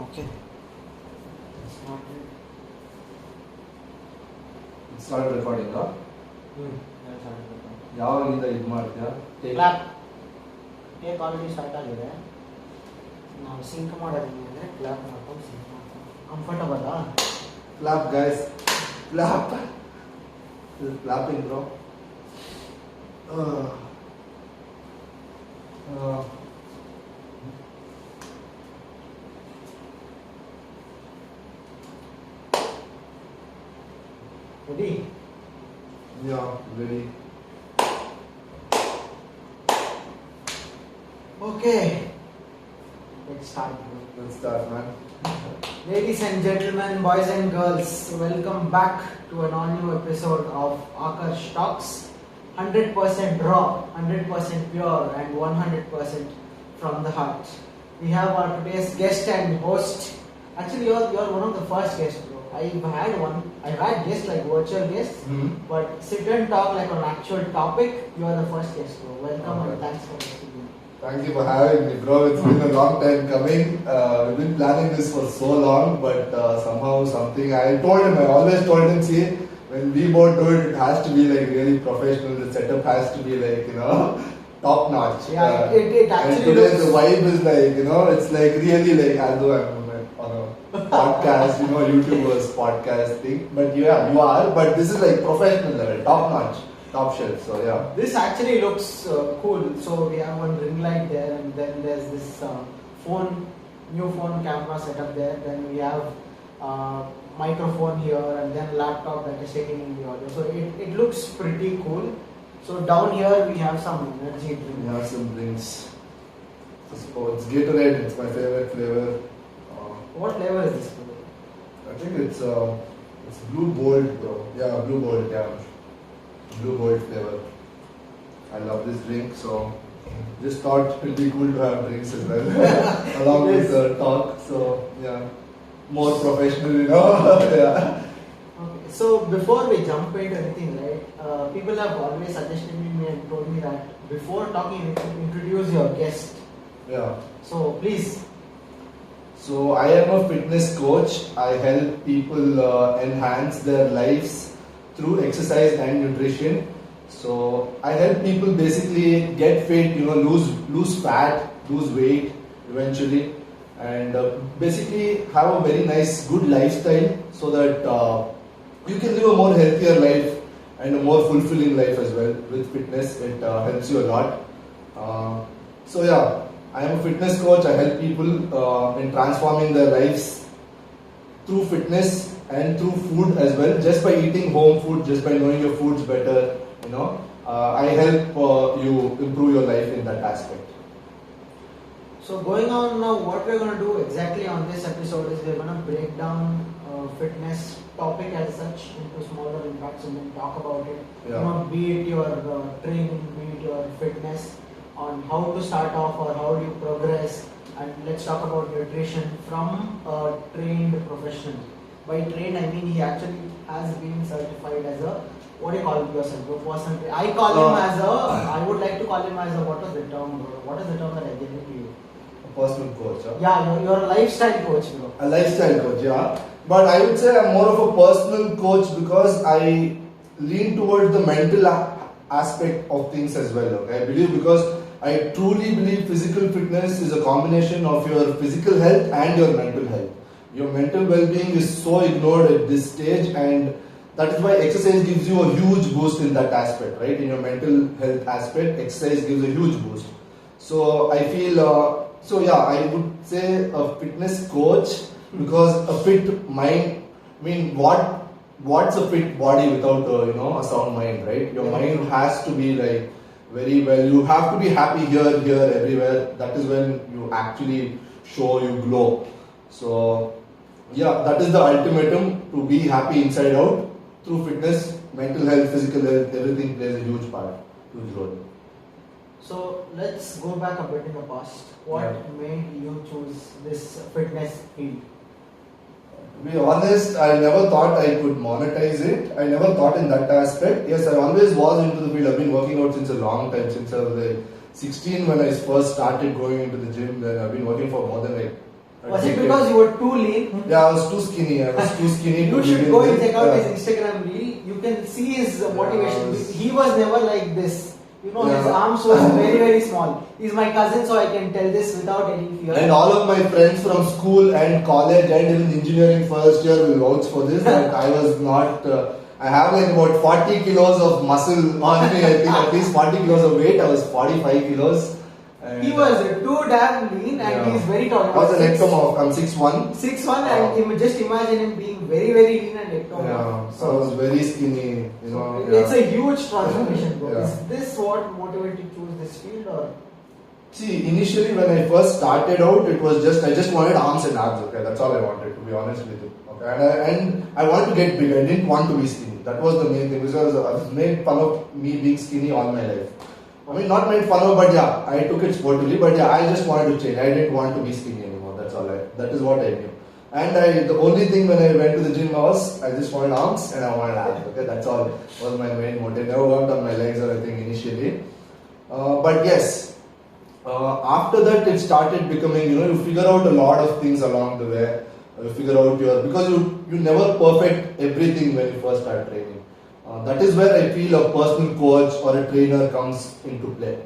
Okay. It started recording, huh? ಯಾವಾಗಿಂದ ಇದು ಮಾಡ್ತೀಯಾ? ಕ್ಲಾಪ್ ಟೇಕ್ ಆಲ್ರೆಡಿ ಸ್ಟಾರ್ಟ್ ಆಗಿದೆ. ನಾವು ಸಿಂಕ್ ಮಾಡೋದಿಲ್ಲ ಅಂದರೆ ಕ್ಲಾಪ್ ಮಾಡ್ಕೊಂಡು ಸಿಂಕ್ ಮಾಡ್ಕೊಂಡು ಕಂಫರ್ಟಬಲ್ಲಾ? Clap guys. Clap. This is clapping bro. Uh, Ready? yeah, ready. Okay. Let's start. Let's start, man. Ladies and gentlemen, boys and girls, welcome back to an all-new episode of Akash Talks. 100% raw, 100% pure, and 100% from the heart. We have our today's guest and host. Actually, you're one of the first guests, bro. I've had guests like virtual guests, but sit and talk like on actual topic. You are the first guest, bro. Welcome and thanks for listening. Thank you for having me, bro. It's been a long time coming. We've been planning this for so long, but somehow something. I always told him, see, when we both do it, it has to be like really professional. The setup has to be like, top notch. Yeah, it actually and today looks... the vibe is like, it's like really like, although I'm on a podcast, YouTubers podcast thing. But yeah, you are. But this is like professional level, top notch, top shelf. So yeah. This actually looks cool. So we have one ring light there, and then there's this new phone camera setup there. Then we have microphone here, and then laptop that is taking in the audio. So it looks pretty cool. So down here we have some energy drink. We have some drinks. It's Gatorade. It's my favorite flavor. What flavor is this? I think it's Blue Bold, bro. Yeah, Blue Bold. Yeah, Blue Bold flavor. I love this drink, so just thought it'd be cool to have drinks as well along Yes. with the talk. So yeah, more professional, yeah. Okay. So before we jump into anything, right? People have always suggested me and told me that before talking, you should introduce your guest. Yeah. So please. So I am a fitness coach. I help people enhance their lives through exercise and nutrition. So I help people basically get fit, lose fat, lose weight eventually, and basically have a very nice, good lifestyle so that you can live a more healthier life and a more fulfilling life as well. With fitness, it helps you a lot. So yeah, I am a fitness coach. I help people in transforming their lives through fitness and through food as well. Just by eating home food, just by knowing your foods better, I help you improve your life in that aspect. So going on now, what we're going to do exactly on this episode is we're going to break down fitness topic as such into smaller impacts and then talk about it. Yeah. Be it your training, be it your fitness, on how to start off or how do you progress, and let's talk about nutrition from a trained professional. By trained, I mean he actually has been certified as a, what do you call yourself? A person. I call him as a, I would like to call him as a, what is the term, bro? What is the term that I gave it to you? A personal coach. Huh? Yeah, you're a lifestyle coach, bro. A lifestyle coach, yeah. But I would say I'm more of a personal coach because I lean towards the mental aspect of things as well. Okay? I believe because I truly believe physical fitness is a combination of your physical health and your mental health. Your mental well-being is so ignored at this stage, and that is why exercise gives you a huge boost in that aspect, right? In your mental health aspect, exercise gives a huge boost. So I feel, I would say a fitness coach because a fit mind, what's a fit body without a sound mind, right? Your mind has to be like very well. You have to be happy here, everywhere. That is when you actually show you glow. So yeah, that is the ultimatum, to be happy inside out. Through fitness, mental health, physical health, everything plays a huge role. So let's go back a bit in the past. What made you choose this fitness field? To be honest, I never thought I could monetize it. I never thought in that aspect. Yes, I always was into the field. I've been working out since a long time, since I was like 16 when I first started going into the gym. Then I've been working for more than like Was it because you were too lean? Yeah, I was too skinny. I was too skinny. You to should begin go and with. check out Yeah. his Instagram reel. You can see his motivation. Yes. He was never like this. You know, his Yeah. arms was very, very small. He's my cousin, so I can tell this without any fear. And all of my friends from school and college and even engineering first year will vouch for this. That I was not. I have like about 40 kilos of muscle on me. I think at least 40 kilos of weight. I was 45 kilos. And, He was too damn lean and Yeah. he's very tall. I was an ectomorph. I'm 6'1". 6'1" and just imagine him being very, very lean and ectomorph. Yeah, so I was very skinny. You know. It's yeah. a huge transformation, bro. Yeah. Is this what motivated you to choose this field or? See, initially when I first started out, it was just I just wanted arms and abs. Okay, that's all I wanted, to be honest with you. Okay, and I wanted to get big. I didn't want to be skinny. That was the main thing because I was made fun of me being skinny all my life. I mean, not made fun of, but yeah, I took it sportively. But yeah, I just wanted to change. I didn't want to be skinny anymore. That's all. That is what I knew. And the only thing when I went to the gym was I just wanted arms and I wanted abs. Okay, that's all was my main motive. Never worked on my legs or anything initially. But yes, after that it started becoming, you figure out a lot of things along the way. You figure out because you never perfect everything when you first start training. That is where I feel a personal coach or a trainer comes into play.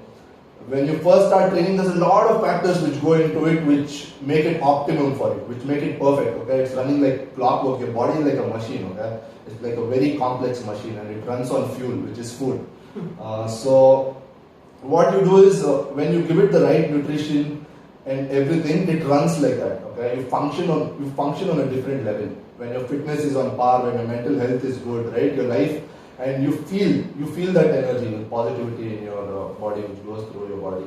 When you first start training, there's a lot of factors which go into it, which make it optimum for you, which make it perfect. Okay, it's running like clockwork. Your body is like a machine. Okay, it's like a very complex machine, and it runs on fuel, which is food. So what you do is when you give it the right nutrition and everything, it runs like that. Okay, you function on a different level. When your fitness is on par, when your mental health is good, right, your life, and you feel that energy, the positivity in your body, which goes through your body.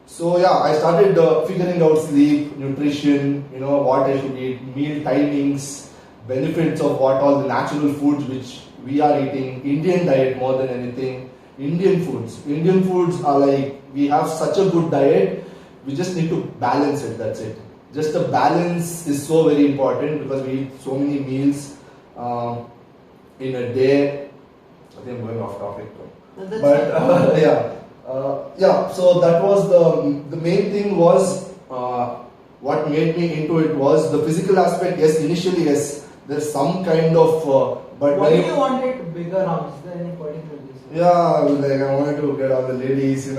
So yeah, I started figuring out sleep, nutrition, what I should eat, meal timings, benefits of what all the natural foods which we are eating, Indian diet more than anything. Indian foods are like, we have such a good diet, we just need to balance it, that's it. Just the balance is so very important because we eat so many meals in a day. I think I'm going off topic though. No, that's But yeah, so that was the main thing was what made me into it was the physical aspect. Yes, initially yes, there's some kind of but Why when do you wanted bigger arms? Is there any particular reason? yeah, like I wanted to get all the ladies, It's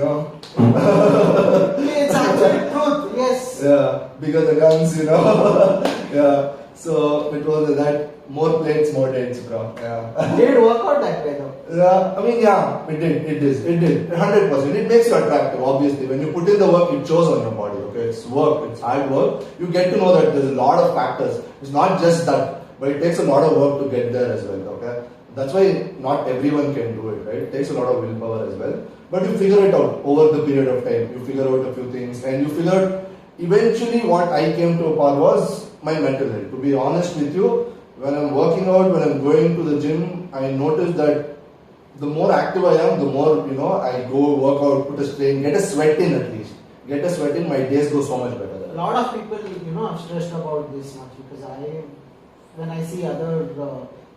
actually truth, yes. Yeah, bigger the guns, yeah. So it was that more plates, more dates, bro. Yeah. Did it work out that way though? Yeah, I mean, yeah, it did, 100%. It makes you attractive, obviously. When you put in the work, it shows on your body, okay? It's work, it's hard work. You get to know that there's a lot of factors. It's not just that, but it takes a lot of work to get there as well, okay? That's why not everyone can do it, right? It takes a lot of willpower as well. But you figure it out over the period of time. You figure out a few things, and you figure out eventually what I came to a part was my mental health. To be honest with you, when I'm working out, when I'm going to the gym, I notice that the more active I am, the more, I go work out, put a strain, get a sweat in at least. Get a sweat in, my days go so much better. A lot of people, are stressed about this much because when I see other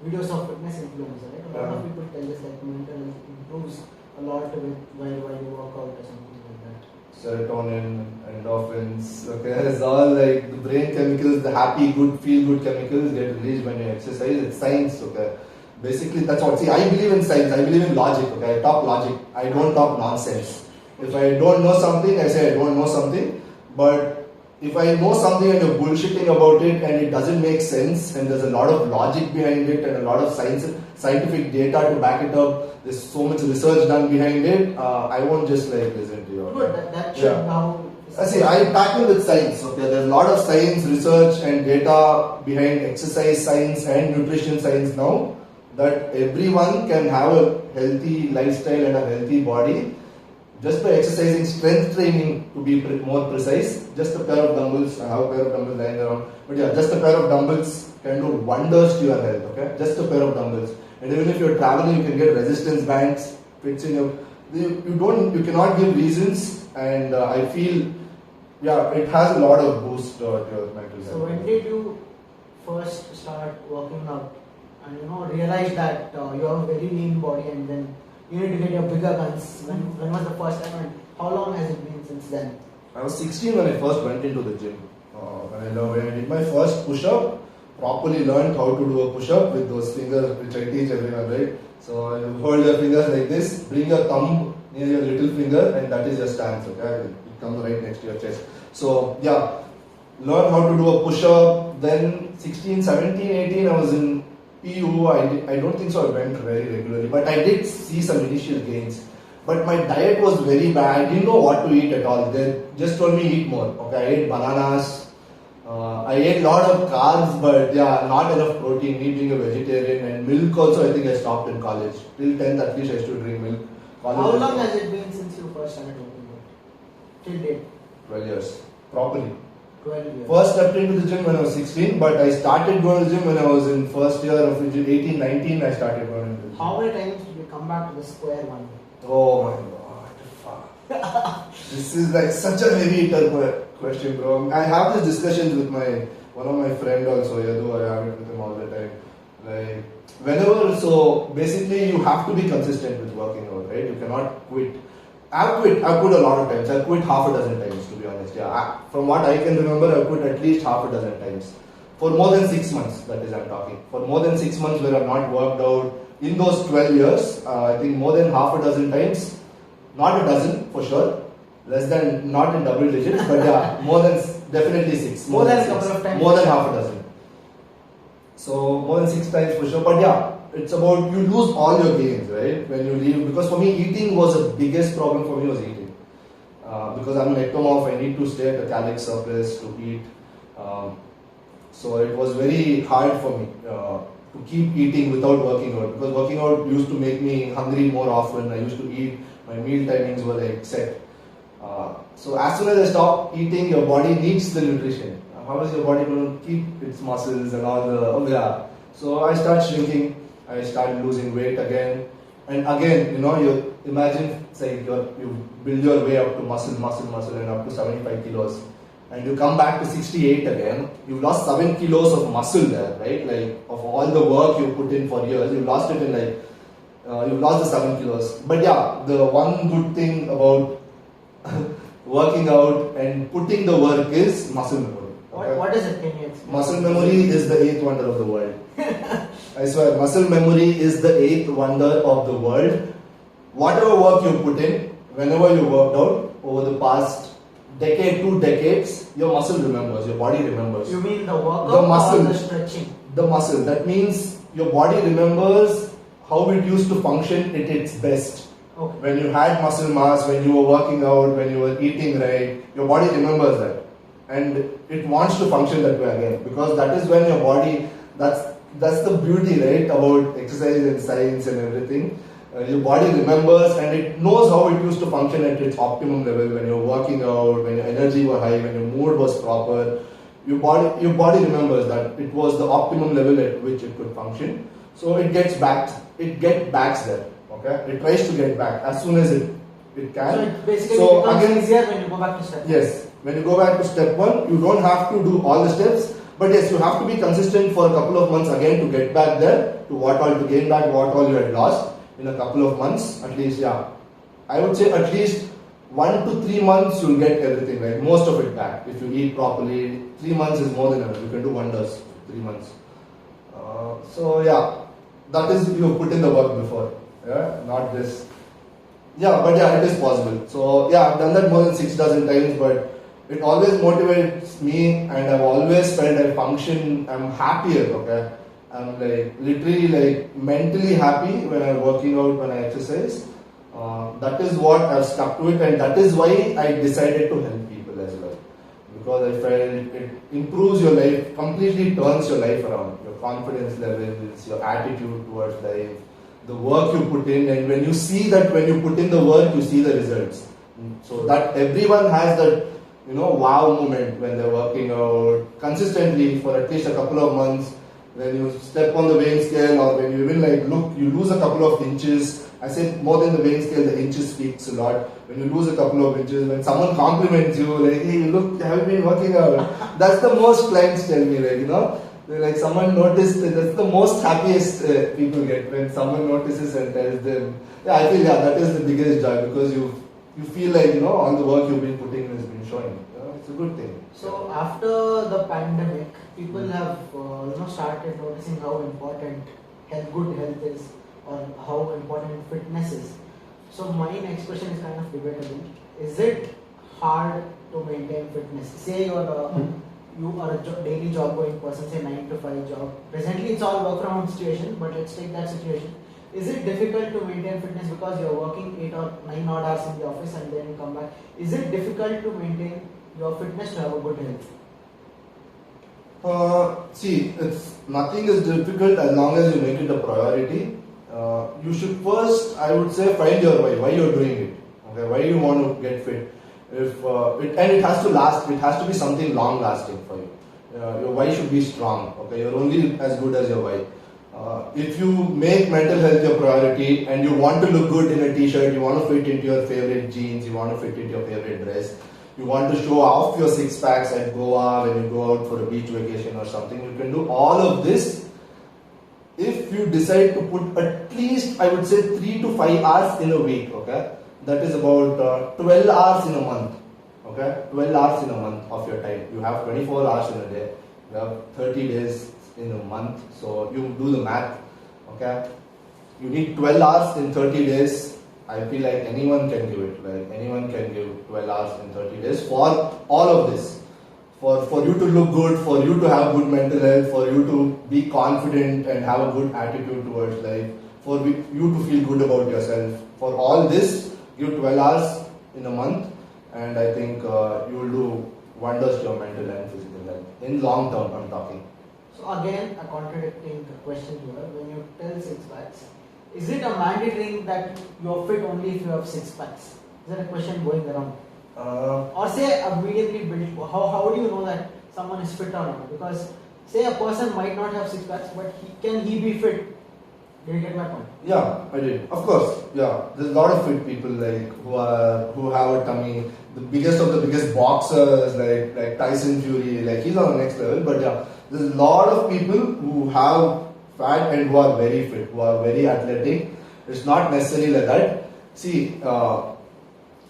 videos of fitness influencers, right? A lot of people tell us like mental health improves a lot with while you work out or something like that. Serotonin, endorphins, okay, it's all like the brain chemicals, the happy, good, feel good chemicals get released when you exercise. It's science, okay. Basically, that's what. See, I believe in science. I believe in logic. Okay, I talk logic. I don't talk nonsense. If I don't know something, I say I don't know something. But if I know something and you're bullshitting about it and it doesn't make sense and there's a lot of logic behind it and a lot of scientific data to back it up, there's so much research done behind it, I won't just like listen to you. Okay? Good, that should now. See, I tackle with science. Okay, there's a lot of science, research, and data behind exercise science and nutrition science now, that everyone can have a healthy lifestyle and a healthy body just by exercising strength training, to be more precise. Just a pair of dumbbells. I have a pair of dumbbells lying around, but yeah, just a pair of dumbbells can do wonders to your health. Okay, just a pair of dumbbells. And even if you're traveling, you can get resistance bands, fits in your. You cannot give reasons, and I feel, yeah, it has a lot of boost to your mental health. So when did you first start working out and realize that you have a very lean body and then you need to get your bigger guns? When was the first time and how long has it been since then? I was 16 when I first went into the gym. When I did my first push-up, properly learned how to do a push-up with those fingers, which I teach everyone, right? So you hold your fingers like this, bring your thumb near your little finger, and that is your stance, okay? It comes right next to your chest. So yeah, learn how to do a push-up. Then 16, 17, 18, I was in PU. I don't think so I went very regularly, but I did see some initial gains. But my diet was very bad. I didn't know what to eat at all. They just told me eat more. Okay, I ate bananas. I ate a lot of carbs, but yeah, not enough protein. Me being a vegetarian, and milk also. I think I stopped in college. Till 10th, at least I used to drink milk. How long has it been since you first started working out? Till date? 12 years, properly. 12 years. First stepped into the gym when I was 16, but I started going to the gym when I was in first year of 18, 19. I started going to the gym. How many times did you come back to the square one? Oh my god, fuck. This is like such a heavy question, bro. I have this discussions with one of my friend also, Yadu. I have it with him all the time. Like, whenever, so basically you have to be consistent with working out, right? You cannot quit. I've quit a lot of times. I've quit half a dozen times, to be honest. Yeah, from what I can remember, I've quit at least half a dozen times. For more than 6 months, that is, I'm talking. For more than 6 months where I've not worked out. In those 12 years, I think more than half a dozen times, not a dozen for sure, less than, not in double digits, but yeah, more than, definitely 6. More than a couple of times. More than half a dozen. So, more than 6 times for sure, but yeah, it's about, you lose all your gains, right, when you leave, because for me, eating was the biggest problem for me was eating. Because I'm an ectomorph, I need to stay at a caloric surplus to eat. So it was very hard for me to keep eating without working out, because working out used to make me hungry more often. I used to eat, my meal timings were like set. So as soon as I stop eating, your body needs the nutrition. How is your body going to keep its muscles and all the, oh yeah. So I start shrinking, I start losing weight again. And again, you know, you imagine, say, you build your way up to muscle and up to 75 kilos. And you come back to 68 again, you've lost 7 kilos of muscle there, right? Like, of all the work you put in for years, you've lost it in like, you've lost the 7 kilos. But yeah, the one good thing about working out and putting the work is muscle memory. Okay? What is it? Can you explain? Muscle memory is the 8th wonder of the world. I swear, muscle memory is the 8th wonder of the world. Whatever work you put in, whenever you worked out over the past decade, 2 decades, your muscle remembers, your body remembers. You mean the workout The muscle. or the stretching? The muscle. That means your body remembers how it used to function at its best. Okay. When you had muscle mass, when you were working out, when you were eating right, your body remembers that. And it wants to function that way again. Because that is when your body, that's the beauty, right, about exercise and science and everything. Your body remembers and it knows how it used to function at its optimum level when you're working out, when your energy was high, when your mood was proper. Your body remembers that it was the optimum level at which it could function. So it gets back there. Okay? It tries to get back as soon as it can. So it basically becomes easier when you go back to step 1. Yes. When you go back to step 1, you don't have to do all the steps. But yes, you have to be consistent for a couple of months again to get back there, to gain back what all you had lost. In a couple of months, at least, yeah. I would say at least 1 to 3 months you'll get everything right, most of it back. If you eat properly, 3 months is more than enough. You can do wonders, 3 months. So yeah, that is, you put in the work before. Yeah, not this. Yeah, but yeah, it is possible. So yeah, I've done that more than 6 dozen times, but it always motivates me, and I've always felt I function, I'm happier, okay? I'm like literally like mentally happy when I'm working out, when I exercise. That is what I've stuck to it, and that is why I decided to help people as well. Because I felt it improves your life, completely turns your life around. Your confidence levels, your attitude towards life, the work you put in, and when you see that when you put in the work, you see the results. So that everyone has that, you know, wow moment when they're working out consistently for at least a couple of months. When you step on the weighing scale, or when you even like look, you lose a couple of inches. I said more than the weighing scale, the inches speaks a lot. When you lose a couple of inches, when someone compliments you, like, hey, look, have you been working out? That's the most clients tell me, like, you know, they're like someone noticed. That's the most happiest people get when someone notices and tells them. Yeah, I feel that is the biggest joy, because you feel like, you know, all the work you've been putting has been showing. It's a good thing. So after the pandemic, people have started noticing how important good health is, or how important fitness is. So my next question is kind of debatable. Is it hard to maintain fitness? Say you are a daily job going person, say 9 to 5 job. Presently it's all work from home situation, but let's take that situation. Is it difficult to maintain fitness because you're working 8 or 9 odd hours in the office and then you come back? Is it difficult to maintain your fitness to have a good health? See, nothing is difficult as long as you make it a priority. You should first, I would say, find your why you're doing it. Okay, why you want to get fit. And it has to last. It has to be something long lasting for you. Your why should be strong. Okay, you're only as good as your why. If you make mental health your priority and you want to look good in a t-shirt, you want to fit into your favorite jeans, you want to fit into your favorite dress, you want to show off your six packs at Goa when you go out for a beach vacation or something, you can do all of this if you decide to put at least, I would say, 3 to 5 hours in a week. Okay, that is about 12 hours in a month. Okay, 12 hours in a month of your time. You have 24 hours in a day. You have 30 days in a month. So you do the math. Okay, you need 12 hours in 30 days. I feel like anyone can give it. Like anyone can give 12 hours in 30 days for all of this. For you to look good, for you to have good mental health, for you to be confident and have a good attitude towards life, for you to feel good about yourself. For all this, give 12 hours in a month, and I think you will do wonders to your mental and physical health. In long term, I'm talking. So again, a contradicting question here. When you tell 6 packs, is it a mandatory that you're fit only if you have 6 packs? Is that a question going around? Or say a mediumly built, how do you know that someone is fit or not? Because say a person might not have 6 packs, but can he be fit? Did you get my point? Yeah, I did. Of course, yeah. There's a lot of fit people like who have a tummy. The biggest of the biggest boxers like Tyson Fury, like he's on the next level. But yeah, there's a lot of people who have fat and who are very fit, who are very athletic. It's not necessarily like that. See,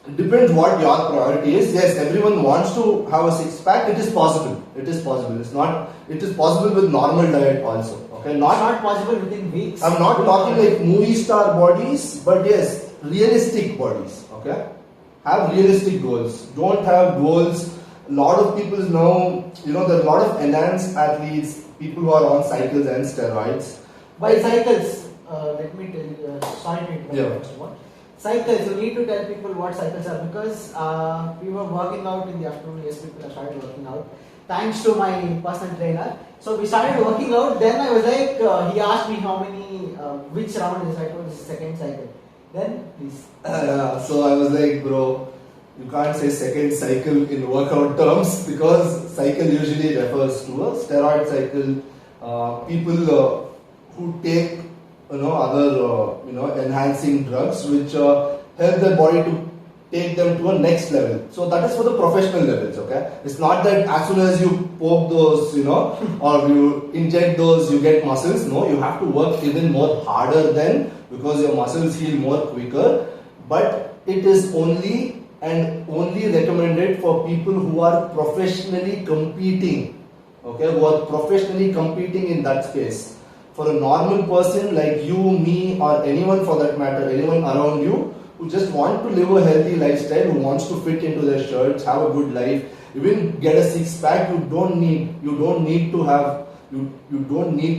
it depends what your priority is. Yes, everyone wants to have a six pack. It is possible. It is possible. It's not. It is possible with normal diet also. Okay, not possible within weeks. I'm not talking like movie star bodies, but yes, realistic bodies. Okay, have realistic goals. Don't have goals. A lot of people now, there are a lot of enhanced athletes, people who are on cycles and steroids. By cycles, let me tell you. Sorry to interrupt. Yeah. First of all. Cycles, you need to tell people what cycles are, because we were working out in the afternoon. Yes, people have started working out thanks to my personal trainer. So we started working out. Then I was like, he asked me how many, which round is. I told this is second cycle. Then please. So I was like, bro, you can't say second cycle in workout terms, because cycle usually refers to a steroid cycle. People who take other enhancing drugs which help their body to take them to a next level. So that is for the professional levels. Okay, it's not that as soon as you poke those, or you inject those, you get muscles. No, you have to work even more harder then, because your muscles heal more quicker. But it is only recommended for people who are professionally competing. Okay, who are professionally competing in that space. For a normal person like you, me, or anyone for that matter, anyone around you who just want to live a healthy lifestyle, who wants to fit into their shirts, have a good life, even get a six pack, you don't need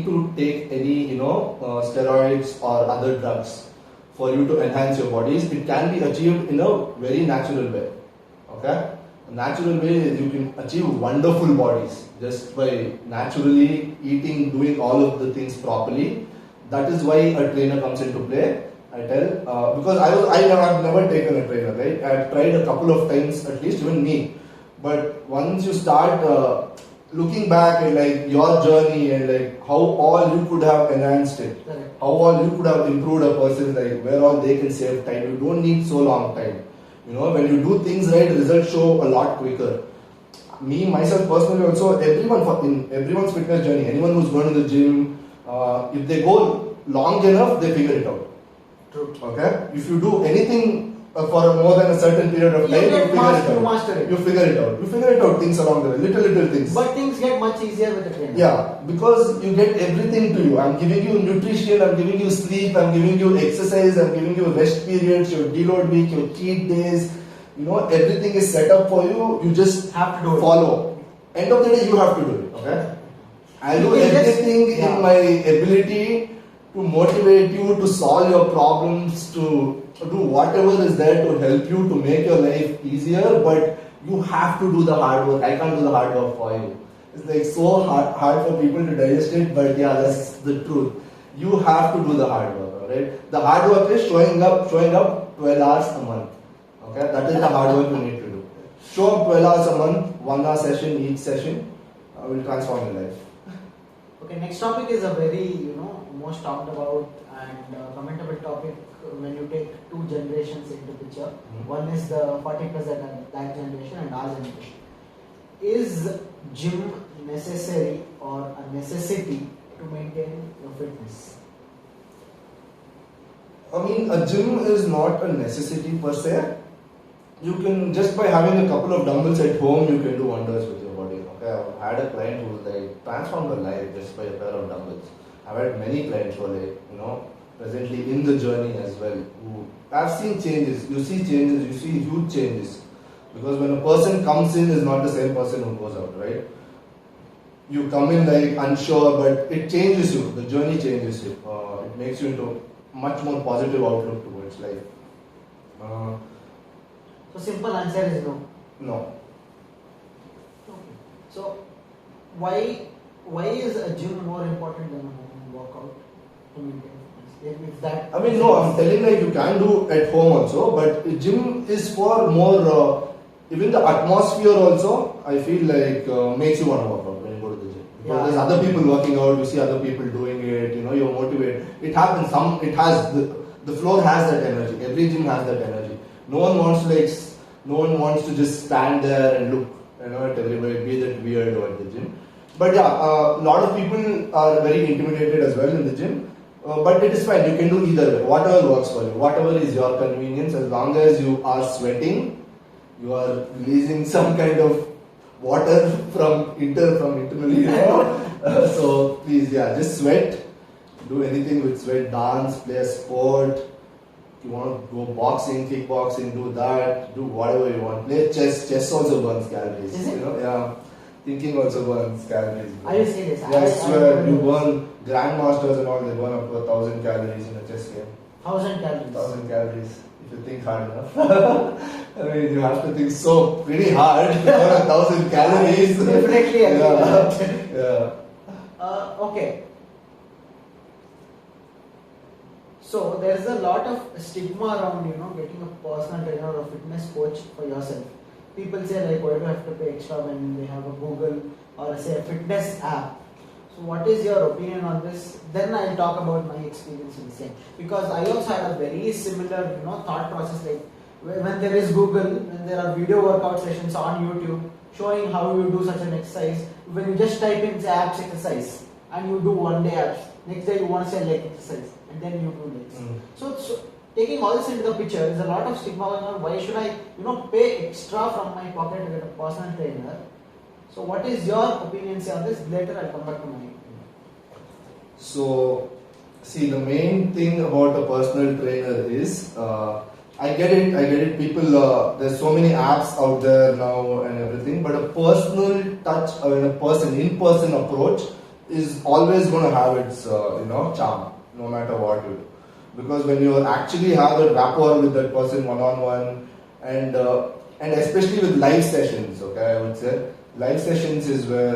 to take any steroids or other drugs for you to enhance your bodies. It can be achieved in a very natural way. Okay? A natural way is you can achieve wonderful bodies just by naturally eating, doing all of the things properly. That is why a trainer comes into play. I tell, because I've never taken a trainer, right? I've tried a couple of times, at least even me. But once you start looking back at like your journey and like how all you could have enhanced it, how all you could have improved a person, like where all they can save time. You don't need so long time. When you do things right, results show a lot quicker. Me, myself personally also, everyone in everyone's fitness journey, anyone who's going to the gym, if they go long enough, they figure it out. True. Okay? If you do anything for more than a certain period of You time, get you master it. You figure it out. You figure it out things along the way, little things. But things get much easier with the trainer. Yeah, because you get everything to you. I'm giving you nutrition, I'm giving you sleep, I'm giving you exercise, I'm giving you rest periods, your deload week, your cheat days. You know, everything is set up for you. You just Have to do it. follow. End of the day, you have to do it. Okay. I'll do You can just- everything yeah. in my ability to motivate you, to solve your problems, to do whatever is there to help you to make your life easier. But you have to do the hard work. I can't do the hard work for you. It's like so hard for people to digest it, but yeah, that's the truth. You have to do the hard work, alright? The hard work is showing up 12 hours a month. Okay, that is the hard work you need to do. Show up 12 hours a month, 1 hour session, each session will transform your life. Okay, next topic is a very, most talked about and commentable topic when you take two generations into picture. One is the 40 plus that generation and our generation. Is gym necessary or a necessity to maintain your fitness? I mean, a gym is not a necessity per se. You can, just by having a couple of dumbbells at home, you can do wonders with your body. Okay, I've had a client who like transformed her life just by a pair of dumbbells. I've had many clients who are like, presently in the journey as well. Who I've seen changes. You see changes. You see huge changes. Because when a person comes in, is not the same person who goes out, right? You come in like unsure, but it changes you. The journey changes you. It makes you into much more positive outlook towards life. So simple answer is no. No. Okay. So why is a gym more important than a home workout to maintain fitness? If that I mean, no, I'm telling like you can do at home also, but gym is for more, even the atmosphere also, I feel like makes you want to work out when you go to the gym. Because Yeah. there's other people working out, you see other people doing it, you're motivated. It happens, the floor has that energy, every gym has that energy. No one wants to just stand there and look, at everybody, be that weird at the gym. But yeah, a lot of people are very intimidated as well in the gym. But it is fine, you can do either way, whatever works for you, whatever is your convenience, as long as you are sweating, you are releasing some kind of water from internally, so please, yeah, just sweat, do anything with sweat, dance, play a sport. You want to go boxing, kickboxing, do that, do whatever you want. Play chess. Chess also burns calories. Is it? Yeah. Thinking also burns calories. Are you serious? Yeah, I swear, you burn grandmasters and all, they burn up to 1,000 calories in a chess game. 1,000 calories. 1,000 calories, if you think hard enough. I mean, you have to think so pretty hard to burn 1,000 calories. Definitely agree with that. Yeah. Okay. So there is a lot of stigma around, getting a personal trainer or a fitness coach for yourself. People say like, why do you have to pay extra when they have a Google or say a fitness app? So what is your opinion on this? Then I'll talk about my experience in the same. Because I also had a very similar, thought process. Like when there is Google, when there are video workout sessions on YouTube showing how you do such an exercise. When you just type in say abs exercise and you do one day abs, next day you want to say leg exercise. And then you do legs. So taking all this into the picture, there's a lot of stigma going on. Why should I, pay extra from my pocket to get a personal trainer? So what is your opinion on this? Later I'll come back to my opinion. So, see, the main thing about a personal trainer is, I get it. People, there's so many apps out there now and everything, but a personal touch, in-person approach is always going to have its, charm, no matter what you do. Because when you actually have a rapport with that person one-on-one, and especially with live sessions, okay, I would say, live sessions is where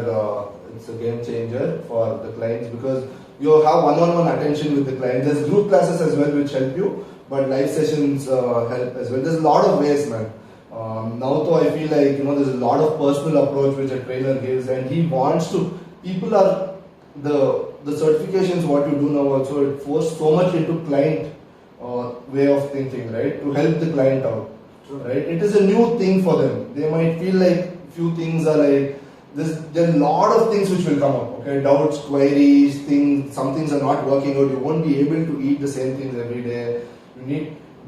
it's a game changer for the clients, because you have one-on-one attention with the client. There's group classes as well which help you, but live sessions help as well. There's a lot of ways, man. Now though I feel like, there's a lot of personal approach which a trainer gives, and he wants to, people are, the certifications what you do now also, it forces so much into client way of thinking, right? To help the client out, right? It is a new thing for them. They might feel like few things are like, there are a lot of things which will come up, okay? Doubts, queries, some things are not working out. You won't be able to eat the same things every day.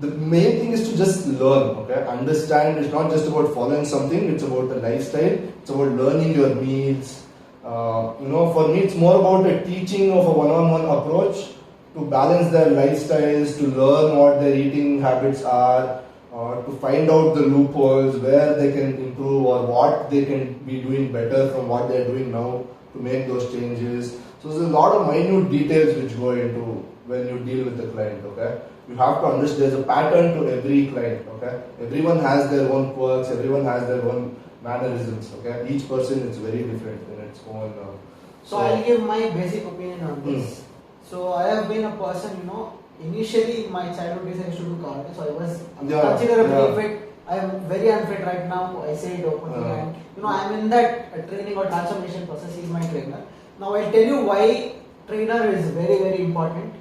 the main thing is to just learn, okay? Understand. It's not just about following something. It's about the lifestyle. It's about learning your needs. For me, it's more about a teaching of a one-on-one approach to balance their lifestyles, to learn what their eating habits are, to find out the loopholes where they can improve or what they can be doing better from what they're doing now to make those changes. So there's a lot of minute details which go into when you deal with the client, okay? You have to understand there's a pattern to every client, okay? Everyone has their own quirks, everyone has their own mannerisms, okay? Each person is very different in its own. So I'll give my basic opinion on this. So I have been a person, initially in my childhood days I used to do karate, so I was considerably fit. I am very unfit right now, I say it openly, and I am in that training or transformation process. He is my trainer. Now I'll tell you why trainer is very, very important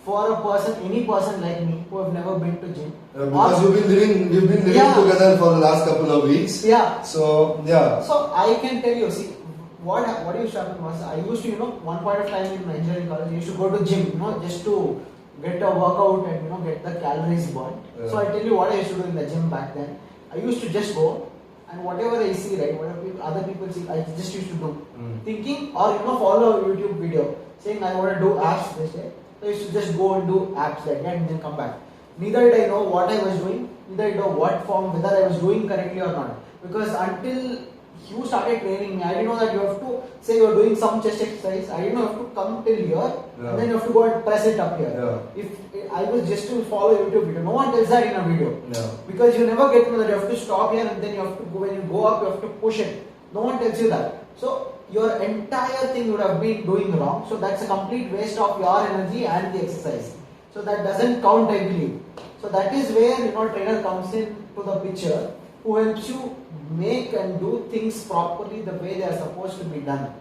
for a person, any person like me who have never been to gym. Because we've been living together for the last couple of weeks. Yeah. So yeah. So I can tell you, see, what used to happen was I used to, one point of time in my engineering college, I used to go to gym, just to get a workout and get the calories burned. Yeah. So I tell you what I used to do in the gym back then. I used to just go and whatever I see, right, whatever other people see, I just used to do. Thinking or follow a YouTube video saying I want to do abs this day. So I used to just go and do abs that day and then come back. Neither did I know what I was doing, neither did I know what form, whether I was doing correctly or not. Because until you started training me, I didn't know that you have to say you're doing some chest exercise. I didn't know you have to come till here and then you have to go and press it up here. Yeah. If I was just to follow a YouTube video, no one tells that in a video. Yeah. Because you never get to know that you have to stop here and then you have to go, when you go up, you have to push it. No one tells you that. So your entire thing would have been doing wrong. So that's a complete waste of your energy and the exercise. So that doesn't count, I believe. So that is where trainer comes in to the picture, who helps you make and do things properly the way they are supposed to be done.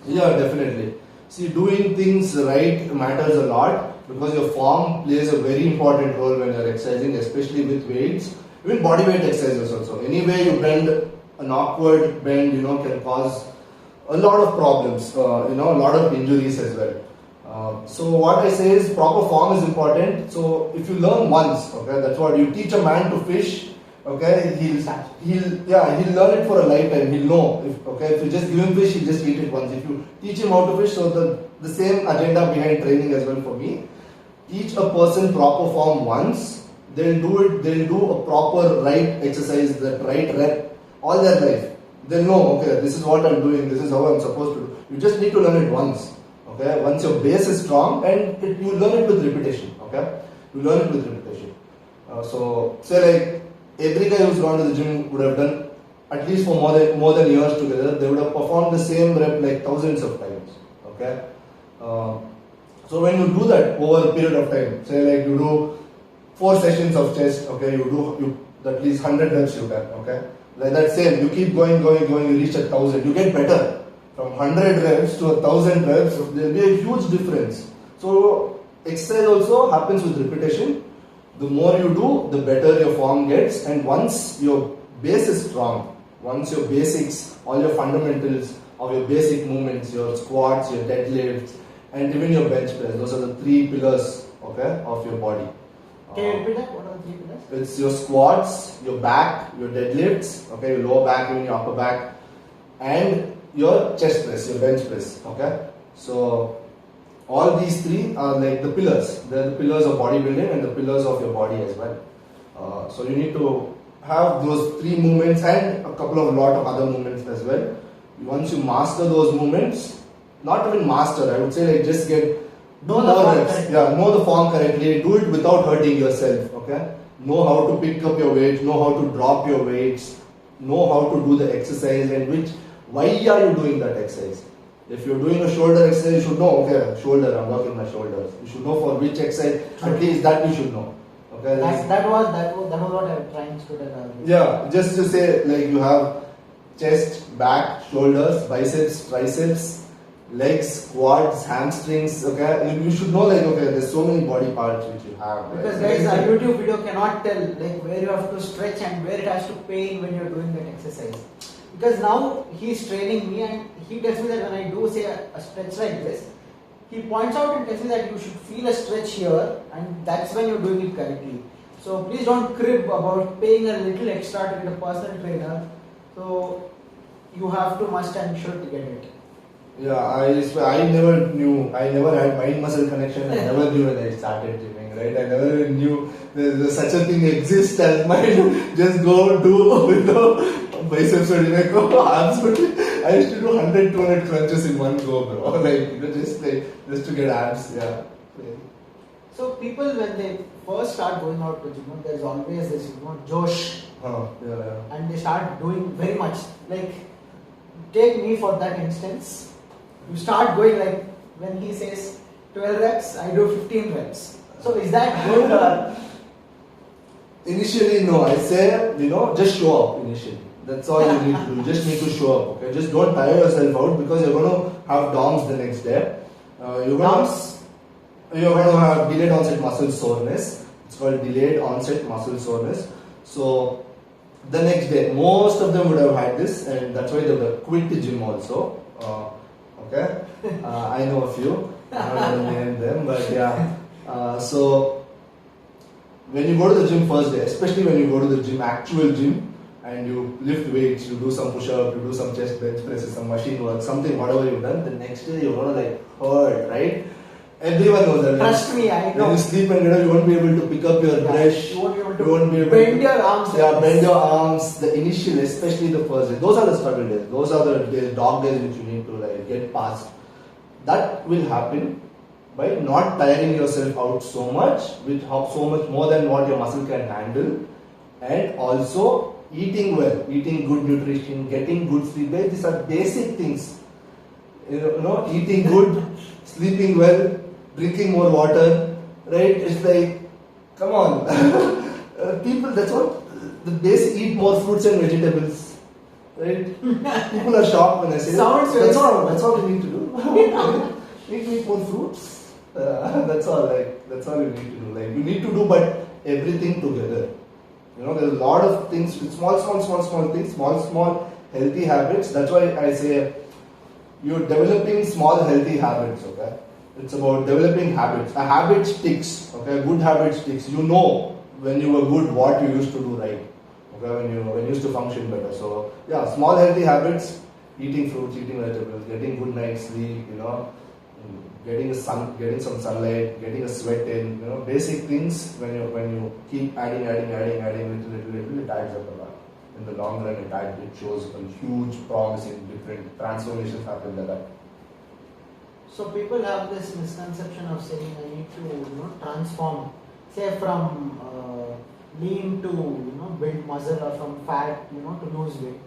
Yeah, definitely. See, doing things right matters a lot because your form plays a very important role when you're exercising, especially with weights. Even body weight exercises also. Any way you bend, an awkward bend, can cause a lot of problems, a lot of injuries as well. So what I say is proper form is important. So if you learn once, okay, that's what you teach a man to fish. Okay, he'll learn it for a lifetime. He'll know. If you just give him fish, he'll just eat it once. If you teach him how to fish, so the same agenda behind training as well for me. Teach a person proper form once, they'll do a proper right exercise, that right rep all their life. They'll know, okay, this is what I'm doing, this is how I'm supposed to do. You just need to learn it once. Okay, once your base is strong, and you learn it with repetition. Okay, you learn it with repetition. So say like every guy who's gone to the gym would have done at least for more than years together. They would have performed the same rep like thousands of times. Okay, so when you do that over a period of time, say like you do 4 sessions of chest. Okay, you at least 100 reps you can. Okay, like that same. You keep going. You reach 1,000. You get better. From 100 reps to 1,000 reps, there will be a huge difference. So exercise also happens with repetition. The more you do, the better your form gets. And once your base is strong, once your basics, all your fundamentals of your basic movements, your squats, your deadlifts, and even your bench press, those are the 3 pillars, okay, of your body. Can you repeat that? What are the 3 pillars? It's your squats, your back, your deadlifts, okay, your lower back, even your upper back, and your chest press, your bench press. Okay, so all these 3 are like the pillars. They're the pillars of bodybuilding and the pillars of your body as well. So you need to have those 3 movements and a lot of other movements as well. Once you master those movements, not even master, I would say like just get know the form correctly. Do it without hurting yourself. Okay, know how to pick up your weights, know how to drop your weights, know how to do the exercise and why are you doing that exercise? If you're doing a shoulder exercise, you should know, okay, shoulder, I'm working my shoulders. You should know for which exercise, at least that you should know. Okay. That was what I was trying to tell. Yeah, just to say, like you have chest, back, shoulders, biceps, triceps, legs, quads, hamstrings. Okay, you should know like okay, there's so many body parts which you have. Because guys, a YouTube video cannot tell like where you have to stretch and where it has to pain when you're doing that exercise. Because now he's training me and he tells me that when I do say a stretch like this, he points out and tells me that you should feel a stretch here, and that's when you're doing it correctly. So please don't crib about paying a little extra to get a personal trainer. So you have to must and should get it. Yeah, I never knew. I never had mind muscle connection. I never knew when I started gymming, right? I never even knew there's such a thing exists as mind. Just go do, biceps or arms. I used to do 100, 200 crunches in one go, bro. Just to get abs. Yeah. So people when they first start going out to gym, there's always this Josh, Yeah. and they start doing very much. Like take me for that instance. You start going like when he says 12 reps, I do 15 reps. So is that good or? Initially, no. I say, just show up initially. That's all you need to do. You just need to show up. Okay, just don't tire yourself out because you're going to have DOMS the next day. You're going to have delayed onset muscle soreness. It's called delayed onset muscle soreness. So the next day, most of them would have had this, and that's why they would have quit the gym also. Okay, I know a few. I'm not going to name them, but yeah. So when you go to the gym first day, especially when you go to the gym, actual gym, and you lift weights, you do some push-up, you do some chest bench presses, some machine work, something, whatever you've done, the next day you're gonna hurt, right? Everyone knows that. Trust me, I know. When you sleep and you won't be able to pick up your brush. You won't be able to bend your arms. Yeah, bend your arms. The initial, especially the first day. Those are the struggle days. Those are the days, dog days which you need to get past. That will happen by not tiring yourself out so much, with so much more than what your muscle can handle, and also eating well, eating good nutrition, getting good sleep. These are basic things. Eating good, sleeping well, drinking more water, right? It's like, come on. People, that's what the basic, eat more fruits and vegetables, right? People are shocked when I say that's all you need to do. Eat more fruits. That's all you need to do. You need to do, but everything together. There's a lot of things, small things, small healthy habits. That's why I say you're developing small healthy habits, okay? It's about developing habits. A habit sticks, okay? A good habit sticks. When you were good what you used to do right, okay? When you used to function better. So yeah, small healthy habits, eating fruits, eating vegetables, getting good night's sleep, getting some sunlight, getting a sweat in, basic things. When you keep adding little, it adds up a lot. In the long run, it shows a huge promise in different transformations happen like that. So people have this misconception of saying I need to transform, say from lean to build muscle, or from fat to lose weight.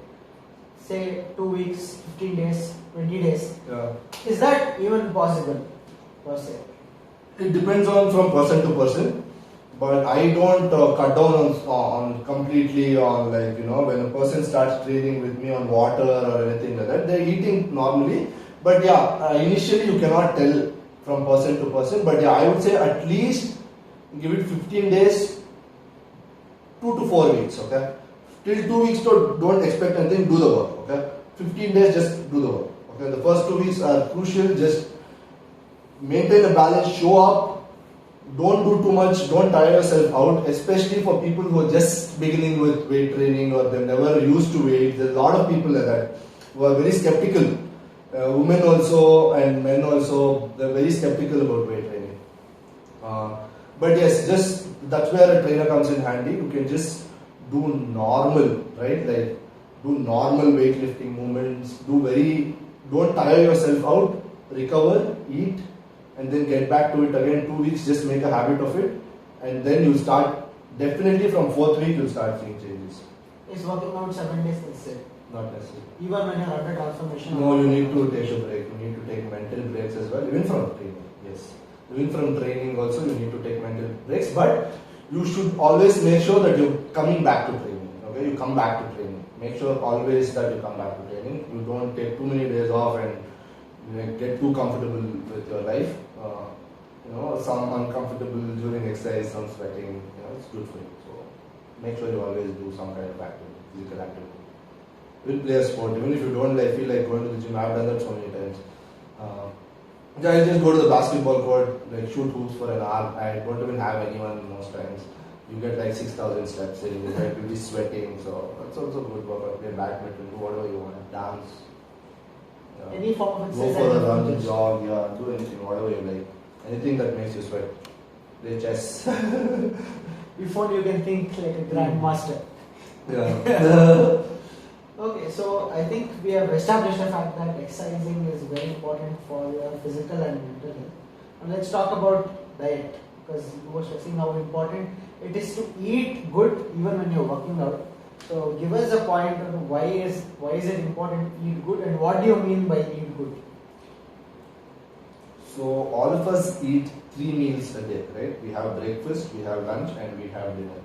Say 2 weeks, 15 days, 20 days. Yeah. Is that even possible per se? It depends from person to person, but I don't cut down on completely on when a person starts training with me on water or anything like that, they're eating normally. But yeah, initially you cannot tell from person to person, but yeah, I would say at least give it 15 days, 2 to 4 weeks, okay? Till 2 weeks, don't expect anything, do the work, okay? 15 days, just do the work, okay? The first 2 weeks are crucial, just maintain a balance, show up, don't do too much, don't tire yourself out, especially for people who are just beginning with weight training or they've never used to weight. There's a lot of people like that who are very skeptical. Women also and men also, they're very skeptical about weight training. But yes, just that's where a trainer comes in handy. You can just do normal, right? Do normal weightlifting movements. Don't tire yourself out. Recover, eat, and then get back to it again. 2 weeks, just make a habit of it, and then you start. Definitely from 4th week, you'll start seeing changes. Is working out 7 days necessary? Not necessary. Even when you're under transformation? No, you need to take a break. You need to take mental breaks as well, even from training. Yes, even from training also you need to take mental breaks. But you should always make sure that you're coming back to training. Okay, you come back to training. Make sure always that you come back to training. You don't take too many days off and get too comfortable with your life. Some uncomfortable during exercise, some sweating. It's good for you. So make sure you always do some kind of activity, physical activity. Will play a sport, even if you don't feel like going to the gym. I've done that so many times. Yeah, I just go to the basketball court, like shoot hoops for an hour. I don't even have anyone most times. You get like 6,000 steps in, you'll be sweating, so that's also good workout. Play badminton, do whatever you want, dance. Yeah. Any form of Go exercise. for a run, jog, yeah, do anything, whatever you like. Anything that makes you sweat. Play chess. Before you can think like a grandmaster. Yeah. Okay, so I think we have established the fact that exercising is very important for your physical and mental health. Now let's talk about diet, because you were stressing how important it is to eat good even when you're working out. So give us a point on why is it important to eat good, and what do you mean by eat good? So all of us eat 3 meals a day, right? We have breakfast, we have lunch, and we have dinner.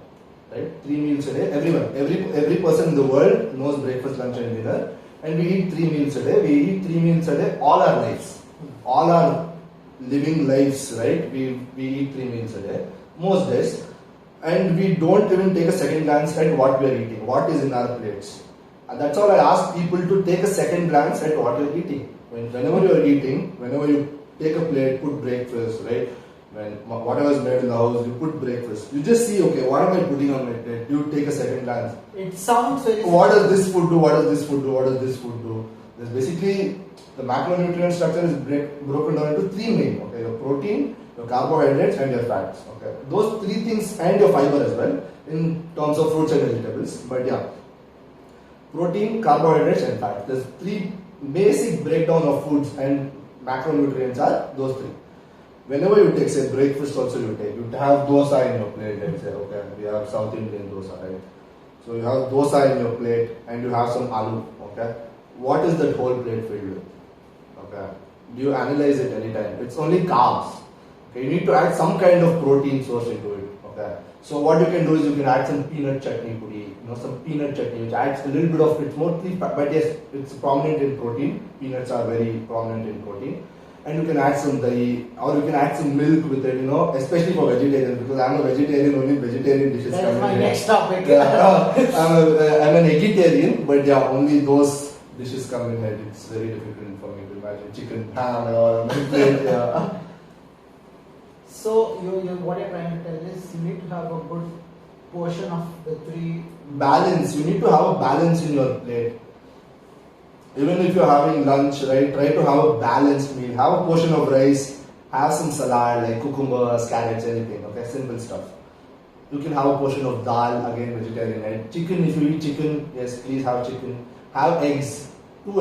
Right? 3 meals a day. Every person in the world knows breakfast, lunch, and dinner. And we eat 3 meals a day. We eat 3 meals a day all our lives. All our living lives, right? We eat 3 meals a day. Most days. And we don't even take a second glance at what we are eating, what is in our plates. And that's all I ask people to take a second glance at what you're eating. Whenever you're eating, whenever you take a plate, put breakfast, right? When whatever is made in the house, you put breakfast. You just see, okay, what am I putting on my plate? You take a second glance. It sounds very. What does this food do? What does this food do? What does this food do? There's basically the macronutrient structure is broken down into 3 main. Okay, your protein, your carbohydrates, and your fats. Okay, those 3 things, and your fiber as well in terms of fruits and vegetables. But yeah, protein, carbohydrates, and fat. There's 3 basic breakdown of foods and macronutrients are those 3. Whenever you take, say, breakfast also you have dosa in your plate, let's say, okay, we have South Indian dosa, right? So you have dosa in your plate and you have some aloo, okay? What is that whole plate filled with? Okay? Do you analyze it anytime? It's only carbs. Okay? You need to add some kind of protein source into it, okay? So what you can do is you can add some peanut chutney puri, some peanut chutney which adds a little bit of, it's mostly, but yes, it's prominent in protein. Peanuts are very prominent in protein. And you can add some dahi, or you can add some milk with it, especially for vegetarians, because I'm a vegetarian, only vegetarian dishes come in. That's my next topic. I'm an vegetarian, but yeah, only those dishes come in here. It's very difficult for me to imagine chicken, ham, or milk plate. Yeah. So what you're trying to tell is you need to have a good portion of the 3. Balance. You need to have a balance in your plate. Even if you're having lunch, right, try to have a balanced meal. Have a portion of rice, have some salad like cucumbers, carrots, anything, okay, simple stuff. You can have a portion of dal, again vegetarian, right? Chicken, if you eat chicken, yes, please have chicken. Have eggs, 2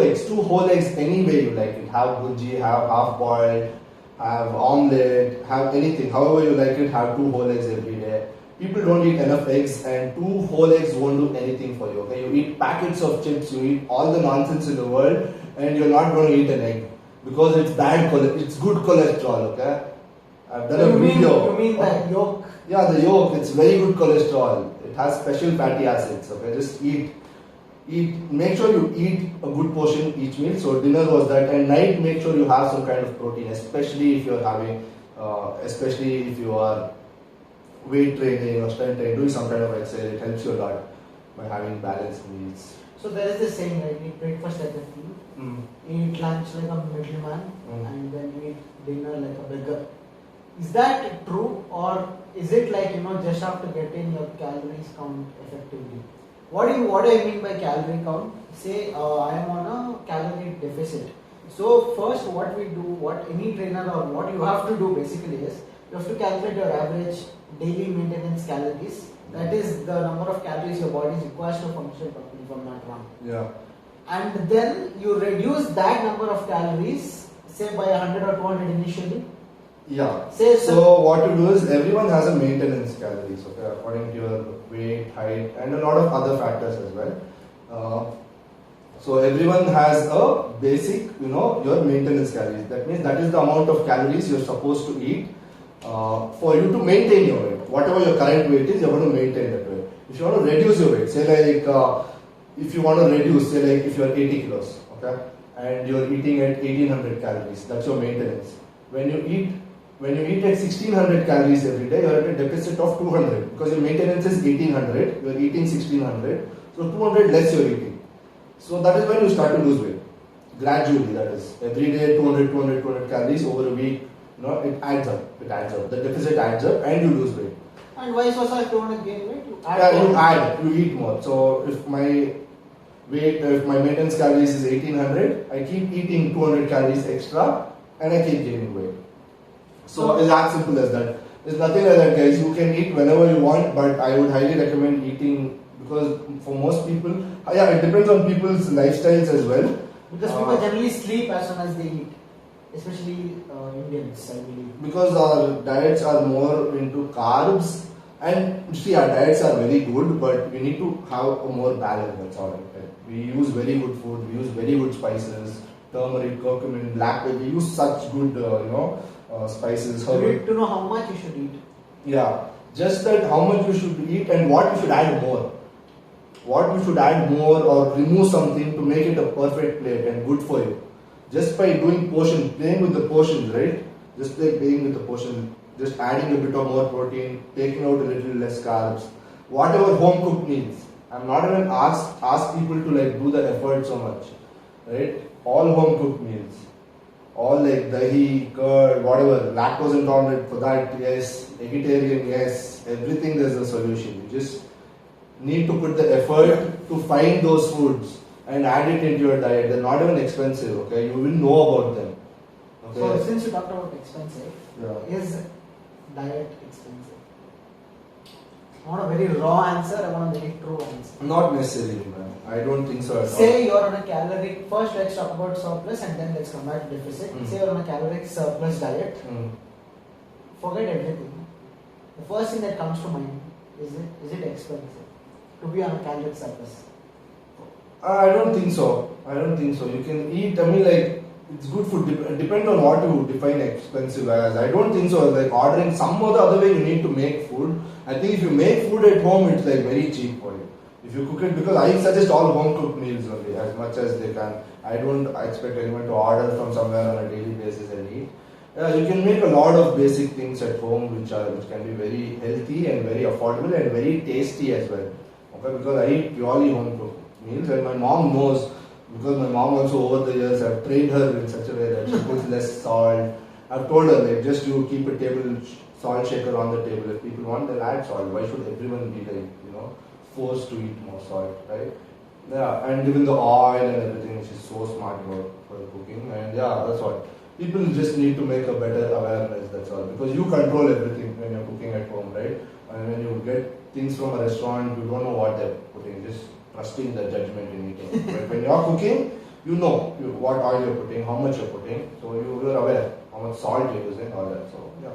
whole eggs, any way you like it. Have bhurji, have half boiled, have omelette, have anything. However you like it, have 2 whole eggs every day. People don't eat enough eggs, and 2 whole eggs won't do anything for you. Okay, you eat packets of chips, you eat all the nonsense in the world, and you're not going to eat an egg because it's bad it's good cholesterol. Okay, I've done a video. You mean the yolk? Yeah, the yolk. It's very good cholesterol. It has special fatty acids. Okay, just eat. Make sure you eat a good portion each meal. So dinner was that, and night make sure you have some kind of protein, especially if you're having, especially if you are weight training or strength training, doing some kind of exercise. It helps you a lot by having balanced meals. So there is this saying, right? Eat breakfast like a thief, eat lunch like a middleman, and then eat dinner like a beggar. Is that true, or is it like just have to get in your calories count effectively? What do I mean by calorie count? Say I am on a calorie deficit. So first, what we do, what any trainer or what you have to do basically is you have to calculate your average daily maintenance calories. That is the number of calories your body requires to function properly, if I'm not wrong. Yeah. And then you reduce that number of calories, say by 100 or 200 initially. Yeah. Say so what you do is everyone has a maintenance calories, okay, according to your weight, height, and a lot of other factors as well. So everyone has a basic, your maintenance calories. That means that is the amount of calories you're supposed to eat for you to maintain your weight. Whatever your current weight is, you're going to maintain that weight. If you want to reduce your weight, say like if you want to reduce, say like if you're 80 kilos, okay, and you're eating at 1800 calories, that's your maintenance. When you eat at 1600 calories every day, you're at a deficit of 200 because your maintenance is 1800, you're eating 1600, so 200 less you're eating. So that is when you start to lose weight. gradually, that is. Every day 200 calories over a week, it adds up. It adds up. The deficit adds up and you lose weight. And vice versa, if you want to gain weight, You eat more. So if my maintenance calories is 1800, I keep eating 200 calories extra and I keep gaining weight. So it's as simple as that. There's nothing like that, guys. You can eat whenever you want, but I would highly recommend eating, because for most people, it depends on people's lifestyles as well. Because people generally sleep as soon as they eat, especially Indians, I believe. Because our diets are more into carbs, and see, our diets are very good, but we need to have a more balance. That's all. We use very good food. We use very good spices, turmeric, curcumin, black pepper. We use such good, spices. You need to know how much you should eat. Yeah, just that how much you should eat and what you should add more. What you should add more or remove something to make it a perfect plate and good for you. Just by doing playing with the portions, right? Just like playing with the portion, just adding a bit of more protein, taking out a little less carbs. Whatever home cooked meals. I'm not even ask people to like do the effort so much, right? All home cooked meals. All like dahi, curd, whatever, lactose intolerant for that, yes, vegetarian, yes, everything there's a solution. You just need to put the effort to find those foods and add it into your diet. They're not even expensive, okay? You will know about them. Okay? So since you talked about expensive, is diet expensive? I want a very raw answer, I want a very true answer. Not necessarily, man. I don't think so at all. Say you're on a caloric, first let's talk about surplus and then let's come back to deficit. Say you're on a caloric surplus diet, forget everything. The first thing that comes to mind, is it expensive to be on a caloric surplus? I don't think so. You can eat, it's good food. Depend on what you define expensive as. I don't think so. Like ordering some or the other way you need to make food. I think if you make food at home, it's like very cheap for you. If you cook it, because I suggest all home cooked meals only as much as they can. I don't expect anyone to order from somewhere on a daily basis and eat. You can make a lot of basic things at home which can be very healthy and very affordable and very tasty as well. Okay, because I eat purely home cooked meals and my mom knows. Because my mom also over the years, I've trained her in such a way that she puts less salt. I've told her like just you keep a table salt shaker on the table. If people want, they'll add salt. Why should everyone be like forced to eat more salt, right? Yeah, and even the oil and everything, she's so smart about for cooking. And yeah, that's what people just need to make a better awareness. That's all, because you control everything when you're cooking at home, right? And when you get things from a restaurant, you don't know what they're putting. Just trusting the judgment in eating. But when you're cooking, you know what oil you're putting, how much you're putting, so you're aware how much salt you're using, all that. So yeah,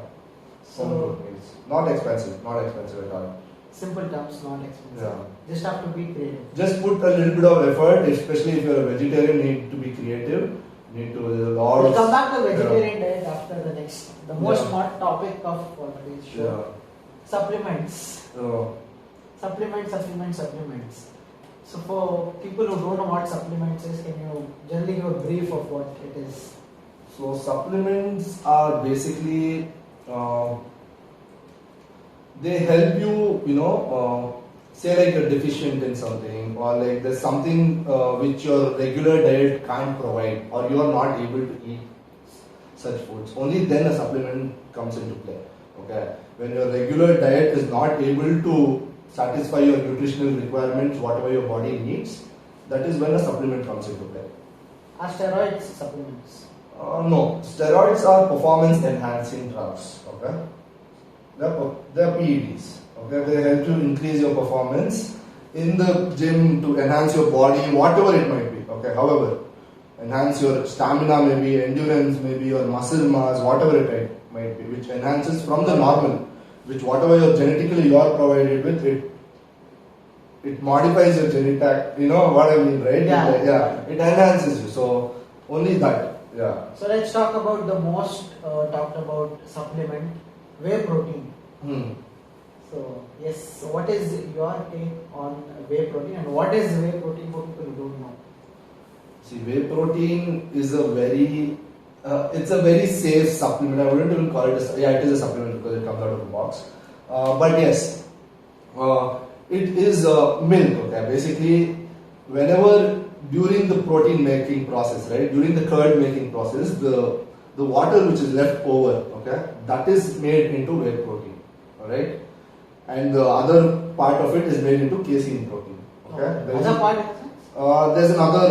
so it's not expensive at all. Simple terms, not expensive. Yeah. Just have to be creative. Just put a little bit of effort, especially if you're a vegetarian. Need to be creative. There's a lot. We'll come back to vegetarian diet after the most hot topic of today's show. Yeah. Supplements. Supplements. So for people who don't know what supplements is, can you generally give a brief of what it is? So supplements are basically they help you, say like you're deficient in something, or like there's something which your regular diet can't provide, or you're not able to eat such foods. Only then a supplement comes into play. Okay, when your regular diet is not able to satisfy your nutritional requirements, whatever your body needs, that is when a supplement comes into play. Are steroids supplements? No, steroids are performance enhancing drugs. Okay, they're PEDs. Okay, they help you increase your performance in the gym to enhance your body, whatever it might be. Okay, however, enhance your stamina, maybe endurance, maybe your muscle mass, whatever it might be, which enhances from the normal. Which whatever you are provided with, it modifies your genetic. You know what I mean, right? Yeah. It enhances you. So only that. Yeah. So let's talk about the most talked about supplement, whey protein. So yes, so what is your take on whey protein, and what is whey protein for people who don't know? See, whey protein is it's a very safe supplement. I wouldn't even call it it is a supplement because it comes out of the box. But yes, it is milk. Okay, basically, whenever during the protein making process, right? During the curd making process, the water which is left over, okay, that is made into whey protein, all right? And the other part of it is made into casein protein. Okay. Other part in the sense? There's another,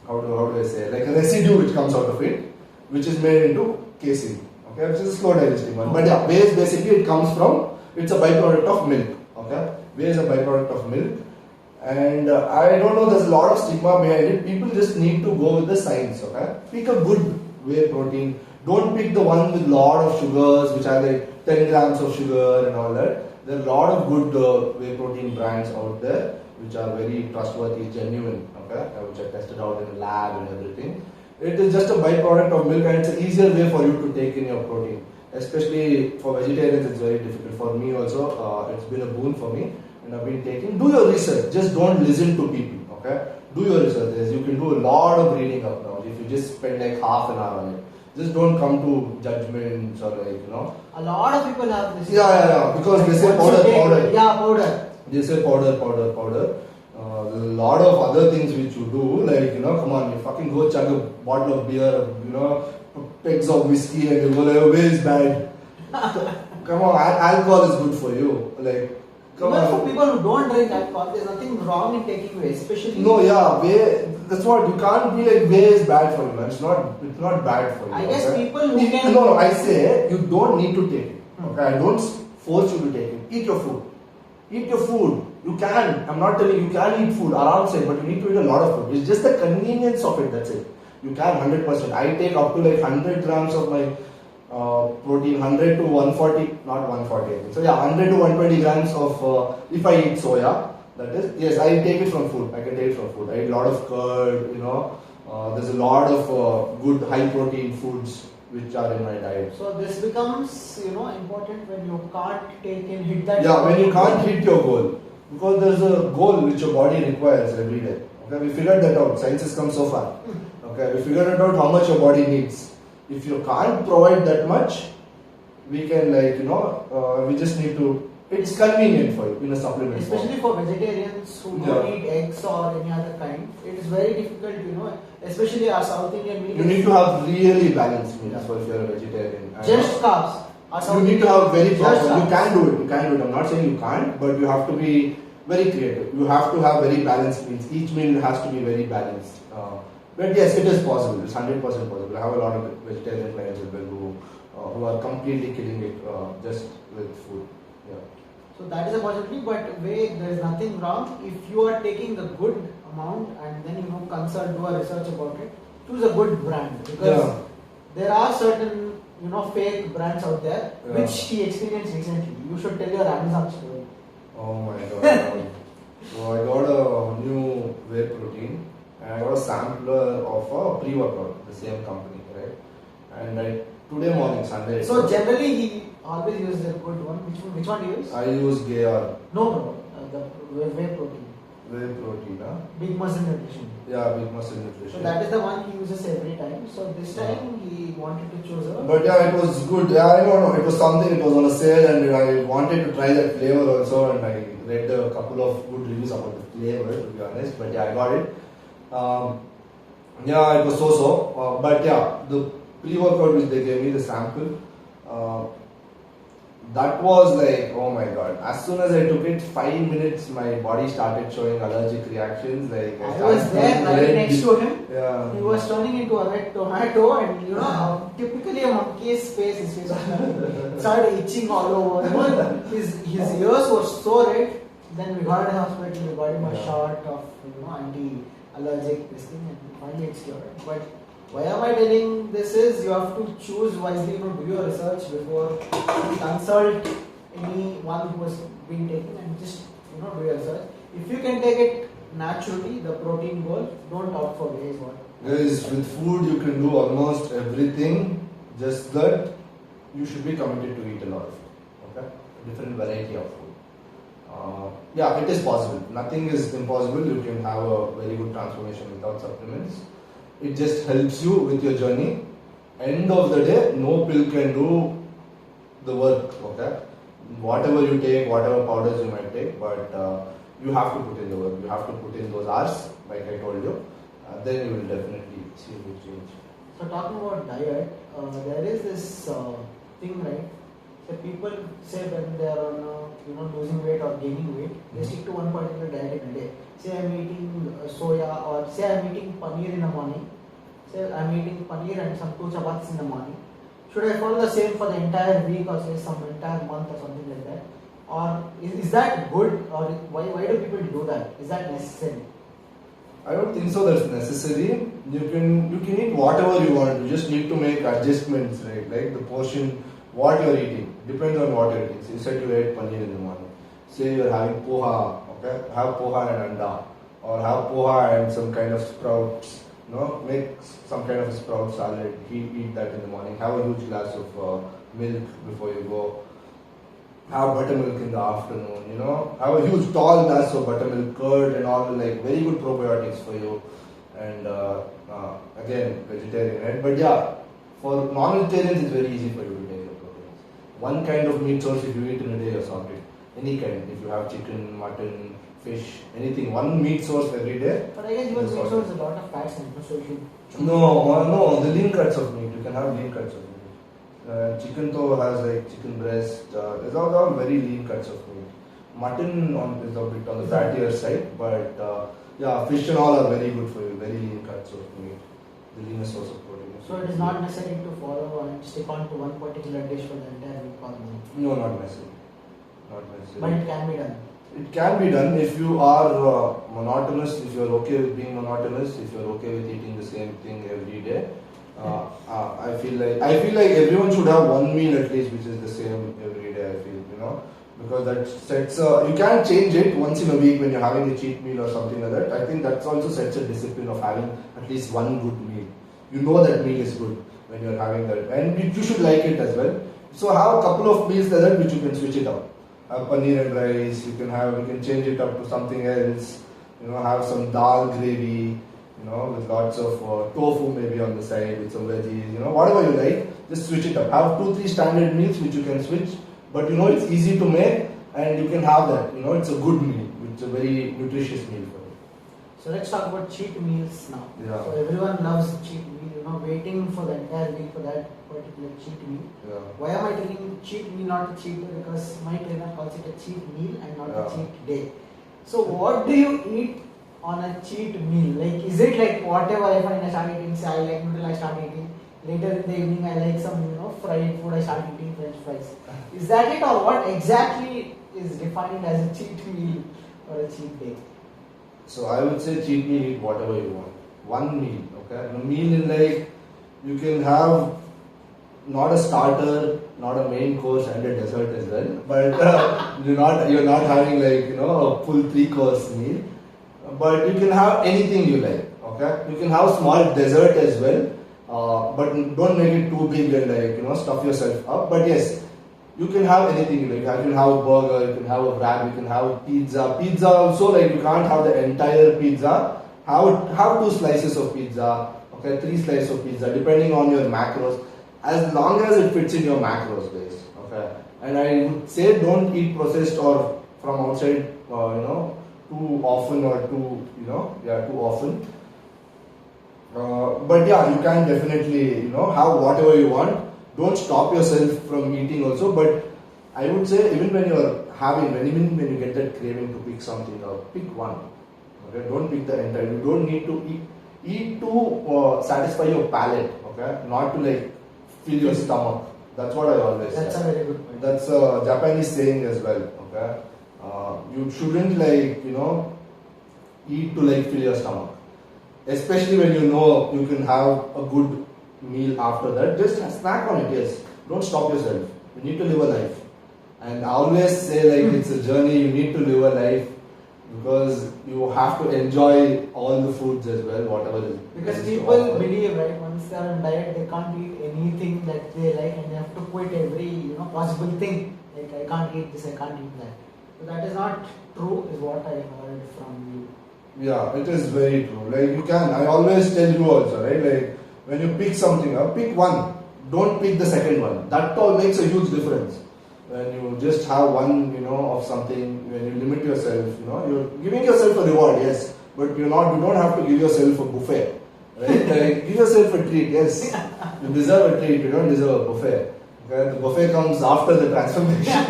how do I say, like a residue which comes out of it, which is made into casein. Okay, which is a slow digesting one. But yeah, whey is basically it comes from, it's a byproduct of milk. Okay, whey is a byproduct of milk. And I don't know, there's a lot of stigma behind it. People just need to go with the science. Okay, pick a good whey protein. Don't pick the one with lot of sugars, which are like 10 grams of sugar and all that. There are a lot of good whey protein brands out there, which are very trustworthy, genuine. Okay, which are tested out in a lab and everything. It is just a byproduct of milk, and it's an easier way for you to take in your protein. Especially for vegetarians, it's very difficult. For me also, it's been a boon for me. And I've been taking. Do your research. Just don't listen to people. Okay. Do your research. You can do a lot of reading up now. If you just spend like half an hour on it. Just don't come to judgments or A lot of people have this. Yeah. Because they say powder. Yeah, powder. They say powder. There's a lot of other things which you do. Like come on, you fucking go chug a bottle of beer. Pegs of whiskey, and you go like, whey is bad. Come on, alcohol is good for you. Like. Come on. For people who don't drink alcohol, there's nothing wrong in taking whey, especially. No, yeah, whey. That's what you can't be like whey is bad for you, man. It's not bad for you. I guess people who can. No, I say you don't need to take it. Okay, I don't force you to take it. Eat your food. Eat your food. You can. I'm not telling you can eat food around say, but you need to eat a lot of food. It's just the convenience of it. That's it. You can 100%. I take up to like 100 grams of my protein, 100 to 140, not 140 I think. So yeah, 100 to 120 grams of if I eat soya, that is, yes, I take it from food. I can take it from food. I eat a lot of curd, there's a lot of good high protein foods which are in my diet. So this becomes, important when you can't hit that. Yeah, when you can't hit your goal. Because there's a goal which your body requires every day. Okay, we figured that out. Science has come so far. Okay, we figured it out how much your body needs. If you can't provide that much, we can we just need to, it's convenient for you in a supplement especially form. for vegetarians who don't eat eggs or any other kind. It is very difficult, especially our South Indian meal. You need to have really balanced meals for if you're a vegetarian. Just carbs. You need to have very proper, you can do it. I'm not saying you can't, but you have to be very creative. You have to have very balanced meals. Each meal has to be very balanced. But yes, it is possible. It's 100% possible. I have a lot of vegetarian clients as well who are completely killing it just with food. Yeah. So that is a possibility, but there is nothing wrong if you are taking a good amount and then consult, do a research about it. Choose a good brand because there are certain fake brands out there which he experienced recently. You should tell your Amazon story. Oh my god! So I got a new whey protein. I got a sampler of a pre-workout, the same company, right? And today morning, Sunday. So generally he always uses a good one. Which one do you use? I use Gaia. No, the whey protein. Whey protein, huh? Big Muscle Nutrition. Yeah, Big Muscle Nutrition. So that is the one he uses every time. So this time he wanted to choose a. But yeah, it was good. Yeah, I don't know. It was something. It was on a sale, and I wanted to try that flavor also. And I read a couple of good reviews about the flavor, to be honest. But yeah, I got it. Yeah, it was so. But yeah, the pre-workout which they gave me, the sample, that was like, oh my god. As soon as I took it, 5 minutes, my body started showing allergic reactions. Like I was there right next to him. Yeah. He was turning into a red tomato, and typically a monkey's face, his face was started itching all over. His ears were so red. Then we got in the hospital, we got him a shot of anti-allergic this thing, and finally it's cured. But why am I telling this is you have to choose wisely, do your research before you consult anyone who has been taking, and just do your research. If you can take it naturally, the protein goal, don't opt for whey. Guys, with food you can do almost everything, just that you should be committed to eat a lot of food. Okay? A different variety of food. Yeah, it is possible. Nothing is impossible. You can have a very good transformation without supplements. It just helps you with your journey. End of the day, no pill can do the work. Okay, whatever you take, whatever powders you might take, but you have to put in the work. You have to put in those hours, like I told you. Then you will definitely see a big change. So talking about diet, there is this thing, right? So people say when they are on, losing weight or gaining weight, they stick to one particular diet in a day. Say I'm eating soya, or say I'm eating paneer in the morning. Say I'm eating paneer and some 2 chapatis in the morning. Should I follow the same for the entire week, or say some entire month or something like that? Or is that good, or why do people do that? Is that necessary? I don't think so. That's necessary. You can eat whatever you want. You just need to make adjustments, right? Like the portion, what you're eating depends on what you're eating. So you said you ate paneer in the morning. Say you're having poha, okay? Have poha and anda, or have poha and some kind of sprouts. Make some kind of a sprout salad. Eat that in the morning. Have a huge glass of milk before you go. Have buttermilk in the afternoon, have a huge tall glass of buttermilk, curd and all, like very good probiotics for you. And again, vegetarian, right? But yeah, for non-vegetarians it's very easy for you to take your proteins. One kind of meat source, if you eat in a day, you're sorted. Any kind, if you have chicken, mutton, fish, anything, one meat source every day. But I guess even meat source has a lot of fats and so you should... No, the lean cuts of meat, you can have lean cuts of meat. Chicken though has like chicken breast, there's all very lean cuts of meat. Mutton is a bit on the fattier side, but yeah, fish and all are very good for you, very lean cuts of meat, the leanest source of protein. So it is not necessary to follow and stick on to one particular dish for the entire week or month? No, not necessary. Not necessary. But it can be done? It can be done if you are monotonous, if you are okay with being monotonous, if you are okay with eating the same thing every day. I feel like everyone should have one meal at least which is the same every day. I feel, because that sets you can't change it once in a week when you're having a cheat meal or something like that. I think that also sets a discipline of having at least one good meal. You know that meal is good when you're having that, and you should like it as well. So have a couple of meals like that which you can switch it up. Have paneer and rice. You can change it up to something else. Have some dal gravy. With lots of tofu maybe on the side with some veggies, whatever you like, just switch it up. Have 2-3 standard meals which you can switch, but it's easy to make and you can have that. It's a good meal, it's a very nutritious meal for you. So let's talk about cheat meals now. Yeah. So everyone loves cheat meal, waiting for the entire week for that particular cheat meal. Yeah. Why am I taking cheat meal, not a cheat day? Because my trainer calls it a cheat meal and not a cheat day. So what do you eat on a cheat meal? Like, is it like whatever I find I start eating, say I like noodle, I start eating. Later in the evening I like some, fried food, I start eating French fries. Is that it, or what exactly is defined as a cheat meal or a cheat day? So I would say cheat meal, eat whatever you want. One meal, okay? A meal in like, you can have not a starter, not a main course and a dessert as well. But you're not having like, a full 3-course meal. But you can have anything you like, okay? You can have small dessert as well, but don't make it too big and like, stuff yourself up. But yes, you can have anything you like. You can have a burger, you can have a wrap, you can have a pizza. Pizza also, like you can't have the entire pizza. Have 2 slices of pizza, okay? 3 slices of pizza, depending on your macros. As long as it fits in your macros, guys, okay? And I would say don't eat processed or from outside, too often or too often. But yeah, you can definitely, have whatever you want. Don't stop yourself from eating also. But I would say even when when you get that craving to pick something up, pick one. Okay, don't pick the entire. You don't need to eat to satisfy your palate. Okay, not to like fill your stomach. That's what I always say. That's a very good point. That's a Japanese saying as well. Okay. You shouldn't eat to fill your stomach, especially when you can have a good meal after that. Just snack on it. Yes, don't stop yourself. You need to live a life, and I always say it's a journey. You need to live a life because you have to enjoy all the foods as well, whatever is. Because people believe, right, once they are on diet, they can't eat anything that they like, and they have to quit every possible thing. Like I can't eat this, I can't eat that. So that is not true, is what I heard from you. Yeah, it is very true. I always tell you also, right? When you pick something up, pick one. Don't pick the second one. That all makes a huge difference. when you just have one, of something, when you limit yourself, you're giving yourself a reward, yes, but you don't have to give yourself a buffet, right? Like, give yourself a treat, yes. You deserve a treat, you don't deserve a buffet. Okay? The buffet comes after the transformation.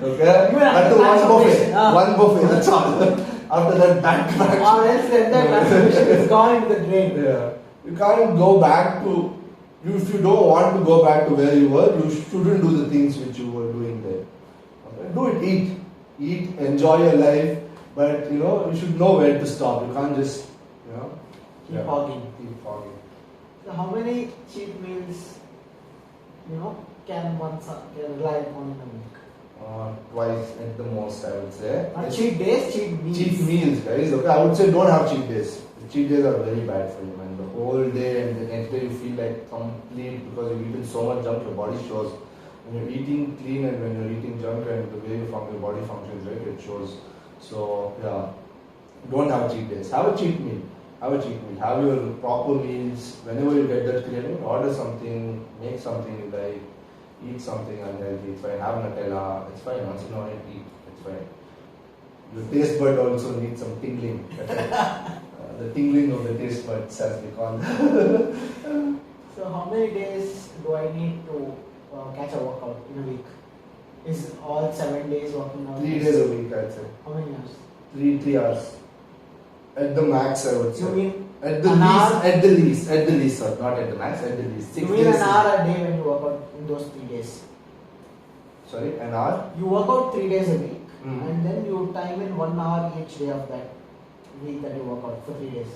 Okay? That one buffet. One buffet, that's all. After that, back to back. Or else then that transformation is gone into the drain. Yeah. You can't go back to. If you don't want to go back to where you were, you shouldn't do the things which you were doing there. Okay? Do it, eat, enjoy your life, but you should know when to stop. You can't just, Keep hogging. Keep hogging. So how many cheat meals, can one rely upon in a week? Twice at the most, I would say. Not cheat days, cheat meals. Cheat meals, guys. Okay, I would say don't have cheat days. The cheat days are very bad for you, man. The whole day and the next day you feel like complete because you've eaten so much junk, your body shows. When you're eating clean and when you're eating junk and the way your body functions, right, it shows. So, yeah, don't have cheat days. Have a cheat meal. Have a cheat meal. Have your proper meals. Whenever you get that craving, order something, make something you like, eat something unhealthy. It's fine. Have Nutella. It's fine. Once in a while, eat. It's fine. Your taste bud also needs some tingling. The tingling of the taste buds, as we call it. So how many days do I need to catch a workout in a week? Is all 7 days working out? 3 days a week, I'd say. How many hours? 3 hours. At the max, I would say. You mean at the an least, hour? At the least, sir. Not at the max, at the least. 6 You mean days. an hour a day when you work out in those 3 days? Sorry, an hour? You work out 3 days a week Mhm. and then you time in 1 hour each day of that week that you work out for 3 days.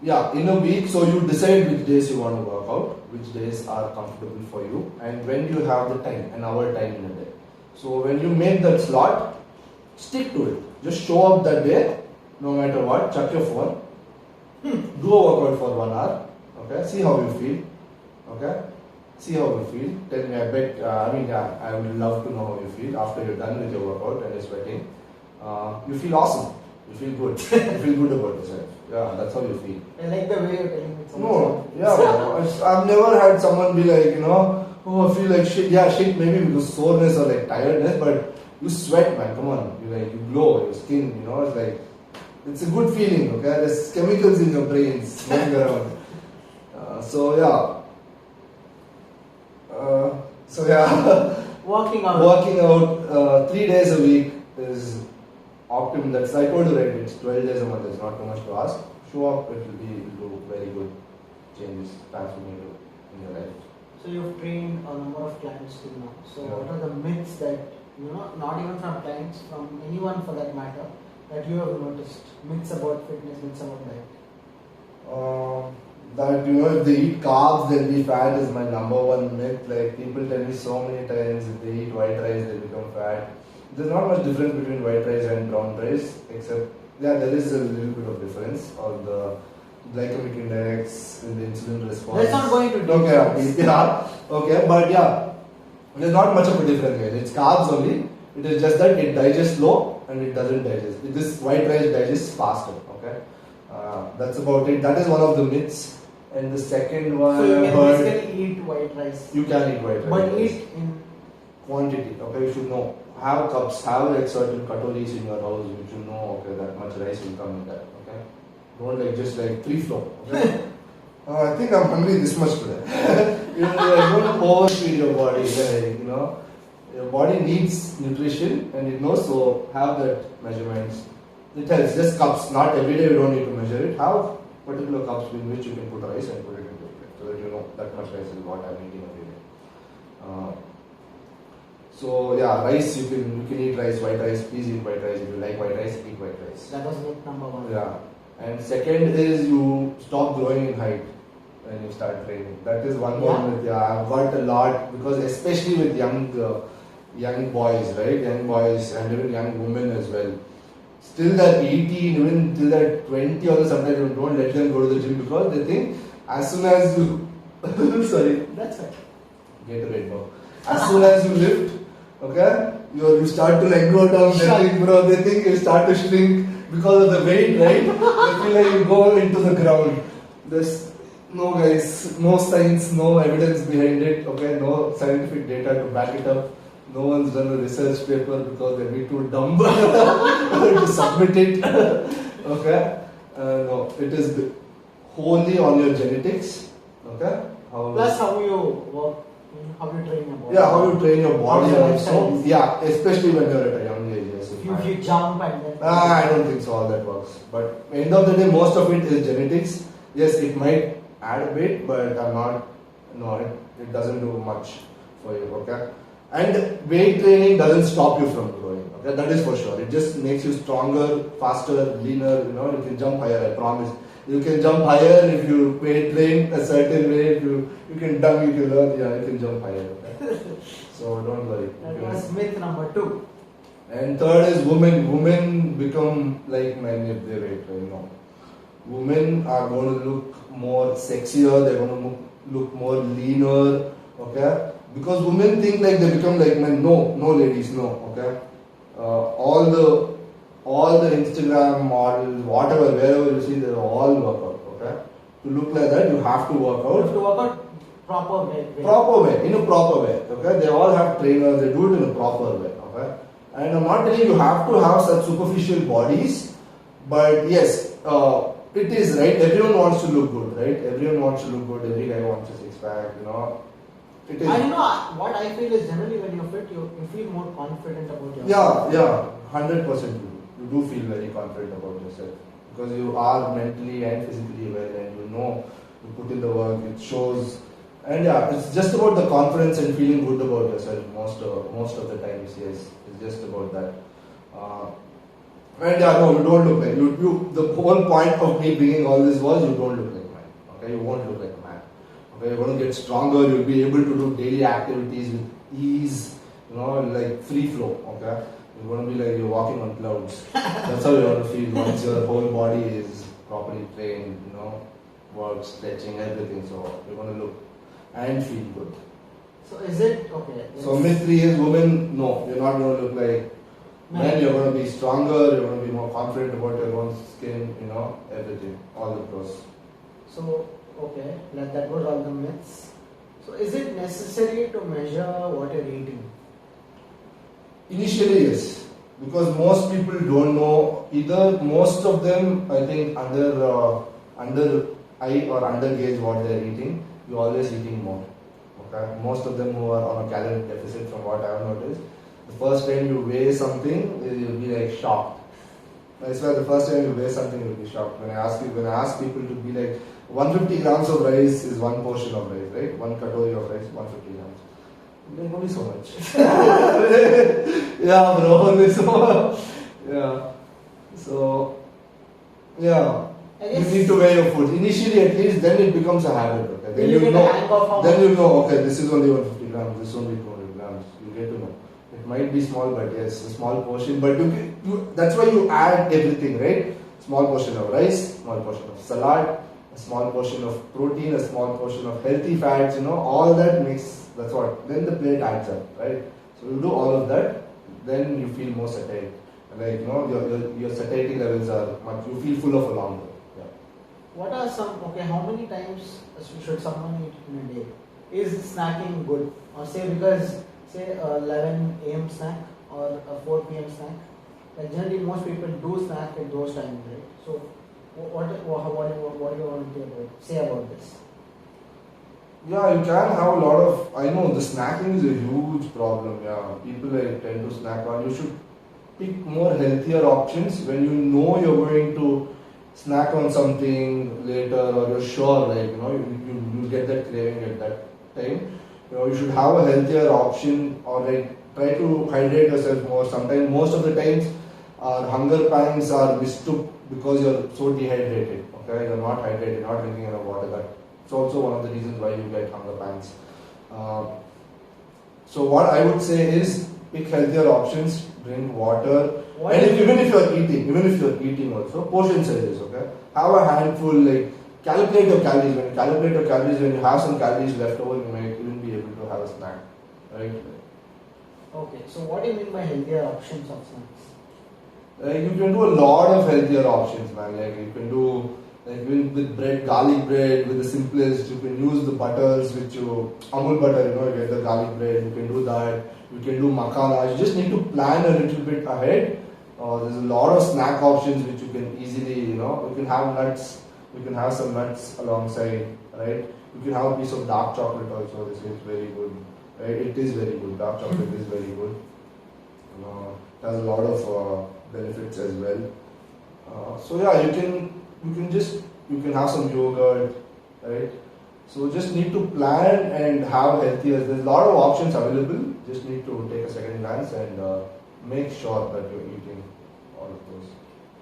Yeah, in a week, so you decide which days you want to work out, which days are comfortable for you, and when you have the time, an hour time in a day. So when you make that slot, stick to it. Just show up that day, no matter what, check your phone, do a workout for 1 hour, okay, see how you feel, okay, see how you feel, tell me, I would love to know how you feel after you're done with your workout and you're sweating. You feel awesome, you feel good, you feel good about yourself, yeah, that's how you feel. I like the way you're telling me. No, yeah, bro. I've never had someone be like, oh, I feel like shit. Yeah, shit, maybe because soreness or like tiredness, but you sweat, man. Come on, you glow, your skin, it's like, it's a good feeling, okay? There's chemicals in your brains moving around. So yeah, Working out. working out 3 days a week is optimum. That's, I told you, right? It's 12 days a month. It's not too much to ask. Show up, it'll do very good changes, transformative in your life. So you've trained a number of clients till now. So Yeah. what are the myths that, not even from clients, from anyone for that matter, that you have noticed? Myths about fitness, myths about diet. That if they eat carbs, they'll be fat is my number one myth. Like, people tell me so many times, if they eat white rice, they become fat. There's not much difference between white rice and brown rice, except there is a little bit of difference on the glycemic index and the insulin response. Let's not go into Okay, yeah, okay, but yeah, there's not much of a difference, guys. It's carbs only. It is just that it digests slow and it doesn't digest. This white rice digests faster. Okay, that's about it. That is one of the myths. And the second one, So you I can heard, basically eat white rice. you can eat white rice, But eat in quantity. Okay, you should know. Have cups, have like certain katoris in your house. You should know. Okay, that much rice will come in that. Okay, don't like just like free flow. Okay. I think I'm hungry this much today. Don't overfeed your body. Like, your body needs nutrition and it knows. So have that measurements. It helps. Just cups. Not every day. You don't need to measure it. Have particular cups in which you can put rice and put it into it, so that you know that much rice is what I'm eating every day. So yeah, rice you can eat rice, white rice. Please eat white rice. If you like white rice, eat white rice. that was myth number one. Yeah. And second is you stop growing in height when you start training. That is one more myth. Yeah, I've got a lot because especially with young boys, right? Young boys and even young women as well. Still they're 18, even till they're 20 or sometimes you don't let them go to the gym because they think as soon as you sorry. That's right. Get a red ball. As soon as you lift, okay, you start to like go down. They think, bro, they think you start to shrink because of the weight, right? They feel like you go into the ground. There's no, guys, no science, no evidence behind it. Okay, no scientific data to back it up. No one's done a research paper because they'd be too dumb to submit it. Okay? No, it is wholly on your genetics. Okay? Plus how you work, how you train your body. Yeah, how you train your body How your also. lifestyle is. Yeah, especially when you're at a young age. Yes, If you jump and then. I don't think so all that works. But end of the day, most of it is genetics. Yes, it might add a bit, but I'm not. No, it doesn't do much for you. Okay. And weight training doesn't stop you from growing. Okay, that is for sure. It just makes you stronger, faster, leaner. You know, you can jump higher. I promise. You can jump higher if you weight train a certain way. If you can dunk, you can learn. Yeah, you can jump higher. Okay? So don't worry. That was myth number 2. And third is women. Women become like men if they weight train. No. Women are going to look more sexier. They're going to look more leaner. Okay. Because women think like they become like men. No, no ladies, no. Okay. All the Instagram models, whatever, wherever you see, they all work out. Okay. To look like that, you have to work You out. have to work out proper way. Proper way, in a proper way. Okay. They all have trainers. They do it in a proper way. Okay. And I'm not telling you have to have such superficial bodies, but yes, it is right. Everyone wants to look good, right? Everyone wants to look good. Every guy wants a six pack, you know. It is. I know what I feel is generally when you're fit, you feel more confident about yourself. Yeah, 100% you do feel very confident about yourself because you are mentally and physically well, and you know you put in the work. It shows, and yeah, it's just about the confidence and feeling good about yourself most of the times. Yes, it's just about that. And yeah, no, you don't look like you. The whole point of me bringing all this was you don't look like man. Okay, you won't look like a man. Okay, you're going to get stronger. You'll be able to do daily activities with ease. You know, like free flow. Okay, you're going to be like you're walking on clouds. That's how you're going to feel once your whole body is properly trained. You know, work, stretching, everything. So you're going to look and feel good. So is it okay? So myth 3 is women. No, you're not going to look like. Men, you're going to be stronger, you're going to be more confident about your own skin, you know, everything, all the pros. So, okay, that was all the myths. So, is it necessary to measure what you're eating? Initially, yes, because most people don't know either. Most of them, I think, under eye or under gauge what they're eating. You're always eating more. Okay, most of them who are on a calorie deficit, from what I've noticed. The first time you weigh something, you'll be like shocked. I swear, the first time you weigh something, you'll be shocked. When I ask people to be like, 150 grams of rice is one portion of rice, right? One katori of rice, 150 grams. Like, only so much. Yeah, bro, only so much. Yeah. So, yeah. You need to weigh your food. Initially, at least, then it becomes a habit. Okay? Then you know. Then you know. Okay, this is only 150 grams. This is only 200 grams. You get to know. It might be small, but yes, a small portion. But that's why you add everything, right? Small portion of rice, small portion of salad, a small portion of protein, a small portion of healthy fats. You know, all that makes. That's what. Then the plate adds up, right? So you do all of that, then you feel more satiated. Like you know, your satiety levels are much. You feel full of a longer. Yeah. What are some? Okay, how many times should someone eat in a day? Is snacking good? Or say 11 a.m. snack or a 4 p.m. snack. Like generally, most people do snack at those times, right? So, what do you want to say about this? Yeah, you can have a lot of. I know the snacking is a huge problem. Yeah, people tend to snack on. You should pick more healthier options when you know you're going to snack on something later, or you're sure, like you get that craving at that time. You should have a healthier option, or like try to hydrate yourself more. Sometimes, most of the times, our hunger pangs are mistook because you're so dehydrated. Okay, you're not hydrated, not drinking enough water. That's also one of the reasons why you get hunger pangs. So what I would say is pick healthier options, drink water, and even if you're eating also, portion sizes. Okay, have a handful. Like calculate your calories. When you have some calories left over, you might even be able to have a snack, right? Okay, so what do you mean by healthier options of snacks? You can do a lot of healthier options, man. Like you can do Like with bread, garlic bread, with the simplest, you can use the butters which you, Amul butter, you get the garlic bread, you can do that. You can do makana. You just need to plan a little bit ahead. There's a lot of snack options which you can easily, you can have nuts, you can have some nuts alongside, right? You can have a piece of dark chocolate also, this is very good, right? It is very good, dark chocolate is very good. It has a lot of benefits as well. So yeah, you can have some yogurt, right? So just need to plan and have healthier. There's a lot of options available. Just need to take a second glance and make sure that you're eating all of those.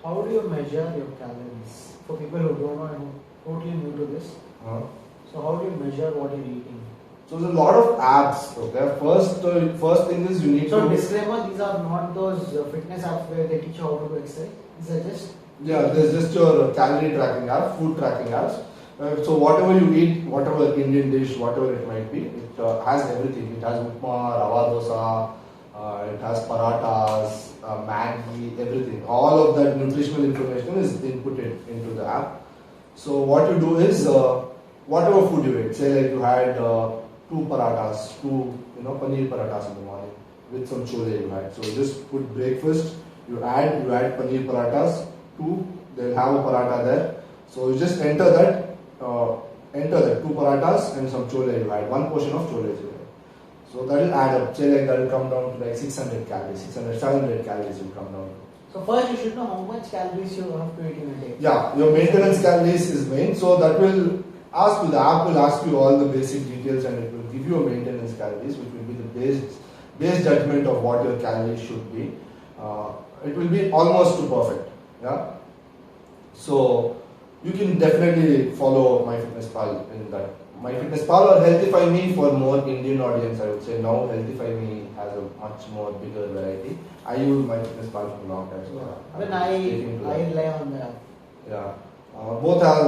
How do you measure your calories? For people who don't know, I'm totally new to this. So how do you measure what you're eating? So there's a lot of apps. Okay, first thing is you need So to. disclaimer: these are not those fitness apps where they teach you how to do exercise. These are just There's just your calorie tracking app, food tracking apps. So whatever you eat, whatever Indian dish, whatever it might be, it has everything. It has upma, rava dosa, it has parathas, Maggi, everything. All of that nutritional information is inputted into the app. So what you do is, whatever food you eat, say like you had two parathas, paneer parathas in the morning with some chole you had. So you just put breakfast, you add paneer parathas, they'll have a paratha there. So you just enter that two parathas and some chole you had, one portion of chole you had. So that will add up, say like that will come down to like 600 calories, 700 calories will come down to. So first you should know how much calories you have to eat in a day. Yeah, your maintenance calories is main. So that will ask you, the app will ask you all the basic details and it will give you a maintenance calories, which will be the base judgment of what your calories should be. It will be almost to perfect. Yeah. So you can definitely follow MyFitnessPal in that. MyFitnessPal or Healthify Me for more Indian audience, I would say. Now Healthify Me has a much more bigger variety. I use MyFitnessPal for a long time. So When I rely on the app. Yeah. Both have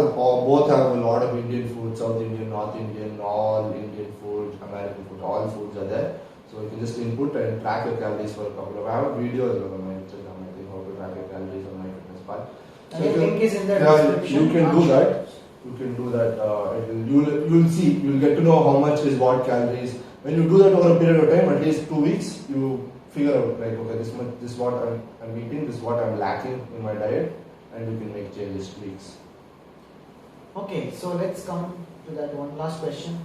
a lot of Indian food, South Indian, North Indian, all Indian food, American food, all foods are there. So you can just input and track your calories for a couple of. I have videos on my Instagram, I think, how to track your calories on MyFitnessPal. So the link is in the description. You can do that. You can do that. You'll see. You'll get to know how much is what calories. When you do that over a period of time, at least 2 weeks, you figure out like, okay, this is what I'm eating, this is what I'm lacking in my diet, and you can make changes, tweaks. Okay, so let's come to that one last question.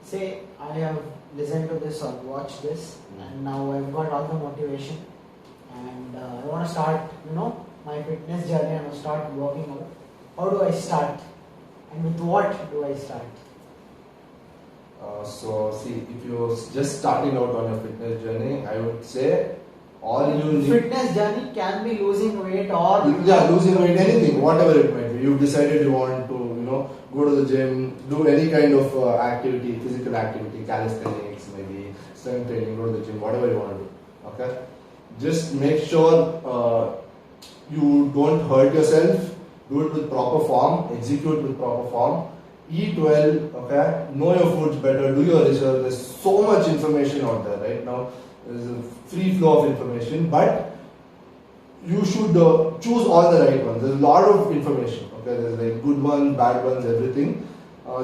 Say I have listened to this or watched this, and now I've got all the motivation, and I want to start, my fitness journey. I want to start working out. How do I start? And with what do I start? So see, if you're just starting out on your fitness journey, I would say all you need. Fitness journey can be losing weight or losing weight, anything, whatever it might be. You've decided you want to, go to the gym, do any kind of activity, physical activity, calisthenics, maybe strength training, go to the gym, whatever you want to do. Okay, just make sure you don't hurt yourself. Do it with proper form, execute with proper form, eat well, okay, know your foods better, do your research. There's so much information out there right now. There's a free flow of information, but you should choose all the right ones. There's a lot of information, okay, there's like good ones, bad ones, everything.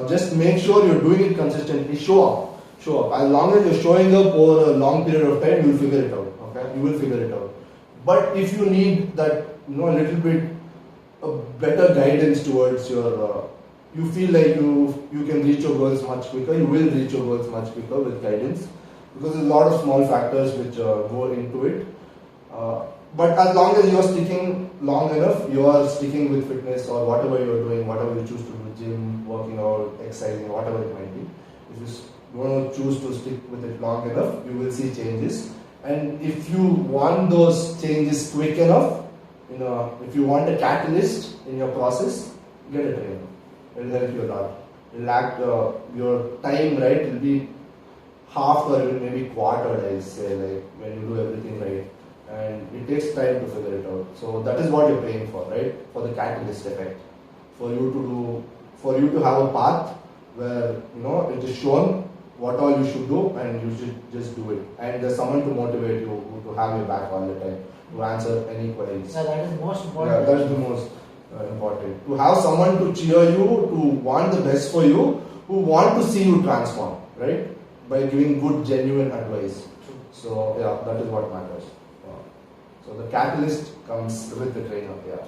Just make sure you're doing it consistently. Show up. As long as you're showing up over a long period of time, you'll figure it out, okay, you will figure it out. But if you need that, a little bit a better guidance towards your, you feel like you can reach your goals much quicker, you will reach your goals much quicker with guidance, because there's a lot of small factors which go into it. But as long as you're sticking long enough, you are sticking with fitness or whatever you're doing, whatever you choose to do, gym, working out, exercising, whatever it might be. If you want to choose to stick with it long enough, you will see changes. And if you want those changes quick enough, if you want a catalyst in your process, get a trainer. It will help you a lot. It'll act, your time, right, will be half or maybe quartered, I say, like when you do everything right. And it takes time to figure it out. So that is what you're paying for, right? For the catalyst effect. For you to have a path where, it is shown what all you should do and you should just do it. And there's someone to motivate you, to have your back all the time, to answer any queries. Yeah, that is most important. Yeah, that is the most. important. To have someone to cheer you, to want the best for you, who want to see you transform, right? By giving good, genuine advice. So yeah, that is what matters. So the catalyst comes with the trainer. Yeah.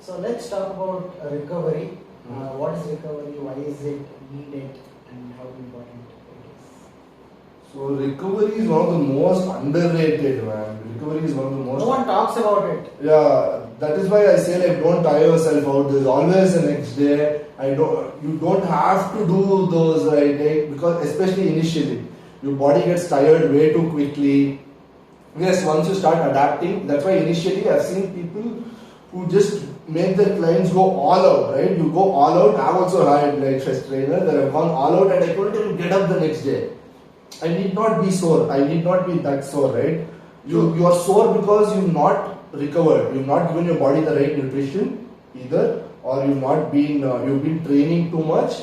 So let's talk about recovery. Mhm. What is recovery? Why is it needed? And how important it is? So recovery is one of the most underrated, man. Recovery is one of the most. No one talks about it. Yeah, that is why I say like don't tire yourself out. There's always the next day. You don't have to do those right because especially initially, your body gets tired way too quickly. Yes, once you start adapting, that's why initially I've seen people who just make their clients go all out, right? You go all out. I've also hired like stress trainers that have gone all out and I couldn't even get up the next day. I need not be sore. I need not be that sore, right? You are sore because you've not recovered. You've not given your body the right nutrition either, or you've been training too much,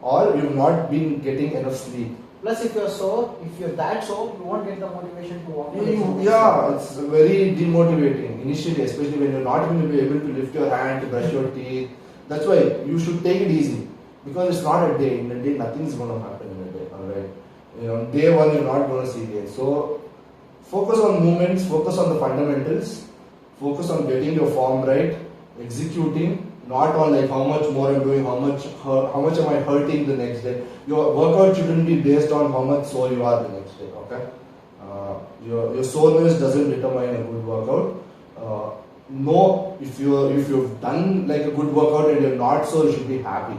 or you've not been getting enough sleep. Plus, if you're sore, if you're that sore, you won't get the motivation to walk. Yeah, it's very demotivating initially, especially when you're not going to be able to lift your hand, to brush your teeth. That's why you should take it easy because it's not a day. In a day, nothing's going to happen in a day. Alright, day one you're not going to see it. So focus on movements, focus on the fundamentals, focus on getting your form right, executing. Not on like how much more I'm doing, how much am I hurting the next day. Your workout shouldn't be based on how much sore you are the next day. Okay, your soreness doesn't determine a good workout. No, if you've done like a good workout and you're not sore, you should be happy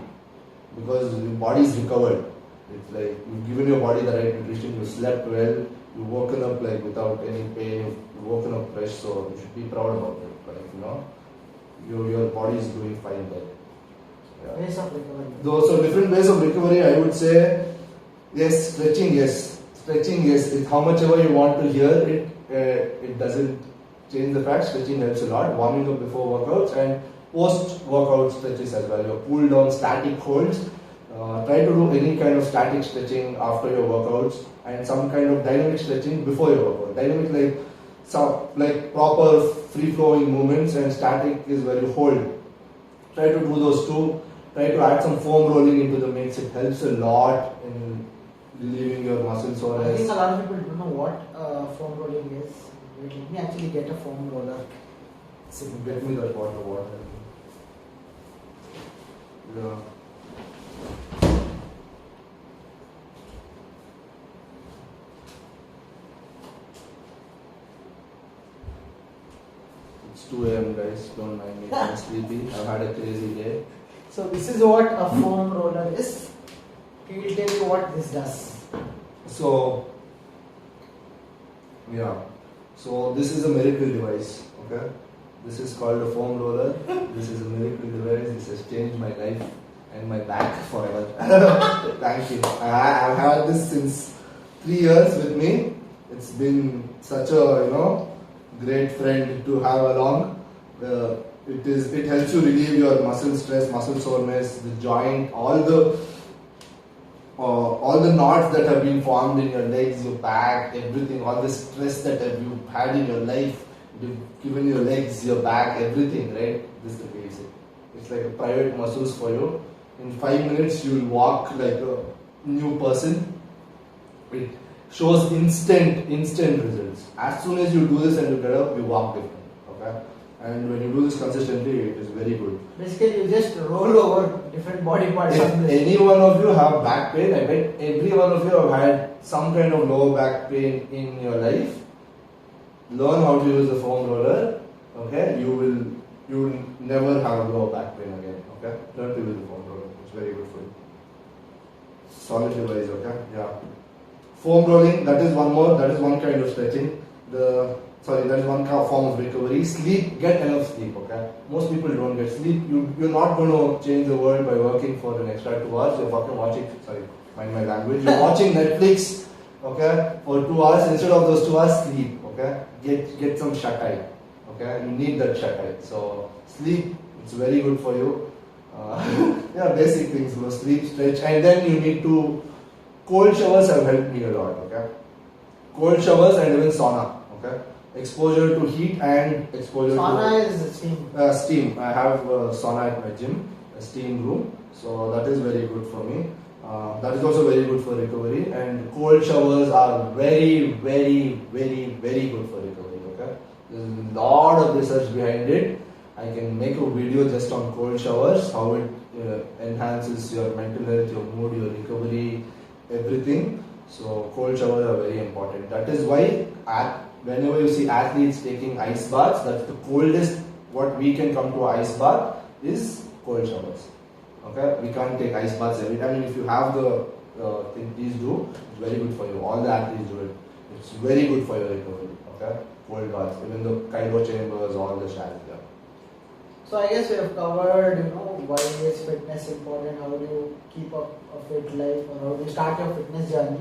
because your body is recovered. It's like you've given your body the right nutrition, you slept well, you've woken up like without any pain, you've woken up fresh, so you should be proud about it. Like your body is doing fine there. Yeah. Ways of recovery. So different ways of recovery, I would say, yes, stretching, yes. Stretching, yes. How much ever you want to hear it, it doesn't change the fact. Stretching helps a lot. Warming up before workouts and post-workout stretches as well. Your pull down static holds. Try to do any kind of static stretching after your workouts and some kind of dynamic stretching before your workout. Dynamic like proper free-flowing movements, and static is where you hold. Try to do those two. Try to add some foam rolling into the mix. It helps a lot in relieving your muscle I soreness. think a lot of people don't know what foam rolling is. Wait, let me actually get a foam roller. Get me that water. Yeah. It's 2 a.m. guys, don't mind me, I'm sleepy. I've had a crazy day. So this is what a foam roller is. He will tell you what this does. So this is a miracle device, okay? This is called a foam roller. This is a miracle device. This has changed my life and my back forever. Thank you. I've had this since 3 years with me. It's been such a great friend to have along. It helps you relieve your muscle stress, muscle soreness, the joint, all the knots that have been formed in your legs, your back, everything, all the stress that you've had in your life, you've given your legs, your back, everything, right? This is the basic. It's like a private muscles for you. In 5 minutes, you will walk like a new person. It shows instant results. As soon as you do this and you get up, you walk different. Okay? And when you do this consistently, it is very good. Basically, you just roll over different body parts If of this. any one of you have back pain, I bet every one of you have had some kind of lower back pain in your life. Learn how to use the foam roller. Okay, you will never have lower back pain again. Okay, learn to use the foam roller. It's very good for you. Solid device. Okay, yeah. Foam rolling. That is one more. That is one kind of stretching. That is one form of recovery. Sleep, get enough sleep, okay? Most people don't get sleep. You're not going to change the world by working for an extra 2 hours. You're fucking watching, mind my language. You're watching Netflix, okay, for 2 hours. Instead of those 2 hours, sleep, okay? Get some shut-eye, okay? You need that shut-eye. So, sleep, it's very good for you. Basic things, sleep, stretch, and then you need to, cold showers have helped me a lot, okay? Cold showers and even sauna, okay? exposure to heat and exposure Sauna to is steam. steam. I have sauna at my gym, a steam room, so that is very good for me. That is also very good for recovery, and cold showers are very, very, very, very good for recovery. Okay, there's a lot of research behind it. I can make a video just on cold showers, how it enhances your mental health, your mood, your recovery, everything. So cold showers are very important. That is why whenever you see athletes taking ice baths, that's the coldest what we can come to ice bath is cold showers. Okay, we can't take ice baths every time. I mean, if you have the thing, please do. It's very good for you. All the athletes do it. It's very good for your recovery. Okay, cold baths, even the cryo chambers, all the showers. Yeah. So I guess we have covered, why is fitness important, how do you keep up a fit life, or how do you start your fitness journey,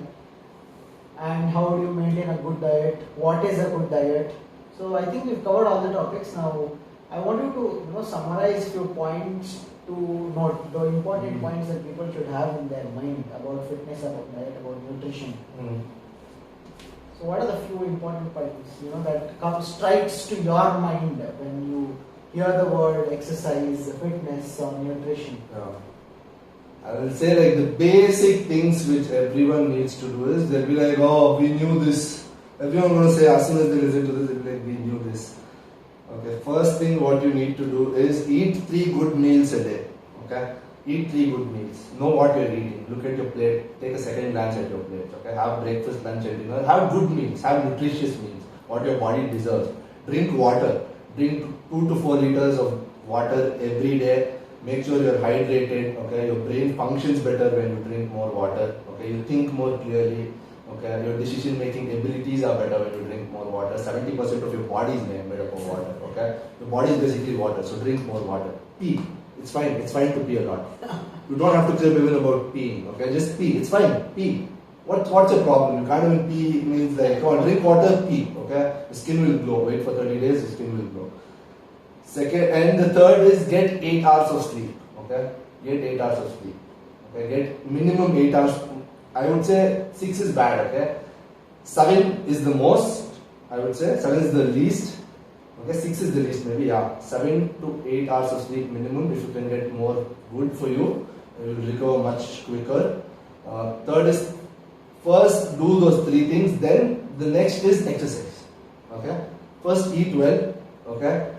and how do you maintain a good diet, what is a good diet. So I think we've covered all the topics. Now I want you to summarize few points to note, the important points that people should have in their mind about fitness, about diet, about nutrition. So what are the few important points that strikes to your mind when you hear the word exercise, fitness, or nutrition? I will say like the basic things which everyone needs to do is they'll be like, oh, we knew this. Everyone going to say as soon as they listen to this, they'll be like, we knew this. Okay, first thing what you need to do is eat 3 good meals a day. Okay, eat 3 good meals. Know what you're eating. Look at your plate. Take a second glance at your plate. Okay, have breakfast, lunch, and dinner. Have good meals. Have nutritious meals. What your body deserves. Drink water. Drink 2 to 4 liters of water every day. Make sure you're hydrated. Okay, your brain functions better when you drink more water. Okay, you think more clearly. Okay, your decision making abilities are better when you drink more water. 70% of your body is made up of water. Okay, your body is basically water, so drink more water. Pee. It's fine. It's fine to pee a lot. You don't have to crib even about peeing. Okay, just pee. It's fine. Pee. What's your problem? You can't even pee. Means like, come on, drink water, pee. Okay, the skin will glow. Wait for 30 days, the skin will glow. Second, and the third is get 8 hours of sleep. Okay, get 8 hours of sleep. Okay, get minimum 8 hours. I would say 6 is bad. Okay, 7 is the most. I would say 7 is the least. Okay, 6 is the least. Maybe 7 to 8 hours of sleep minimum. If you can get more, good for you. You will recover much quicker. Third is first do those 3 things. Then the next is exercise. Okay, first eat well. Okay.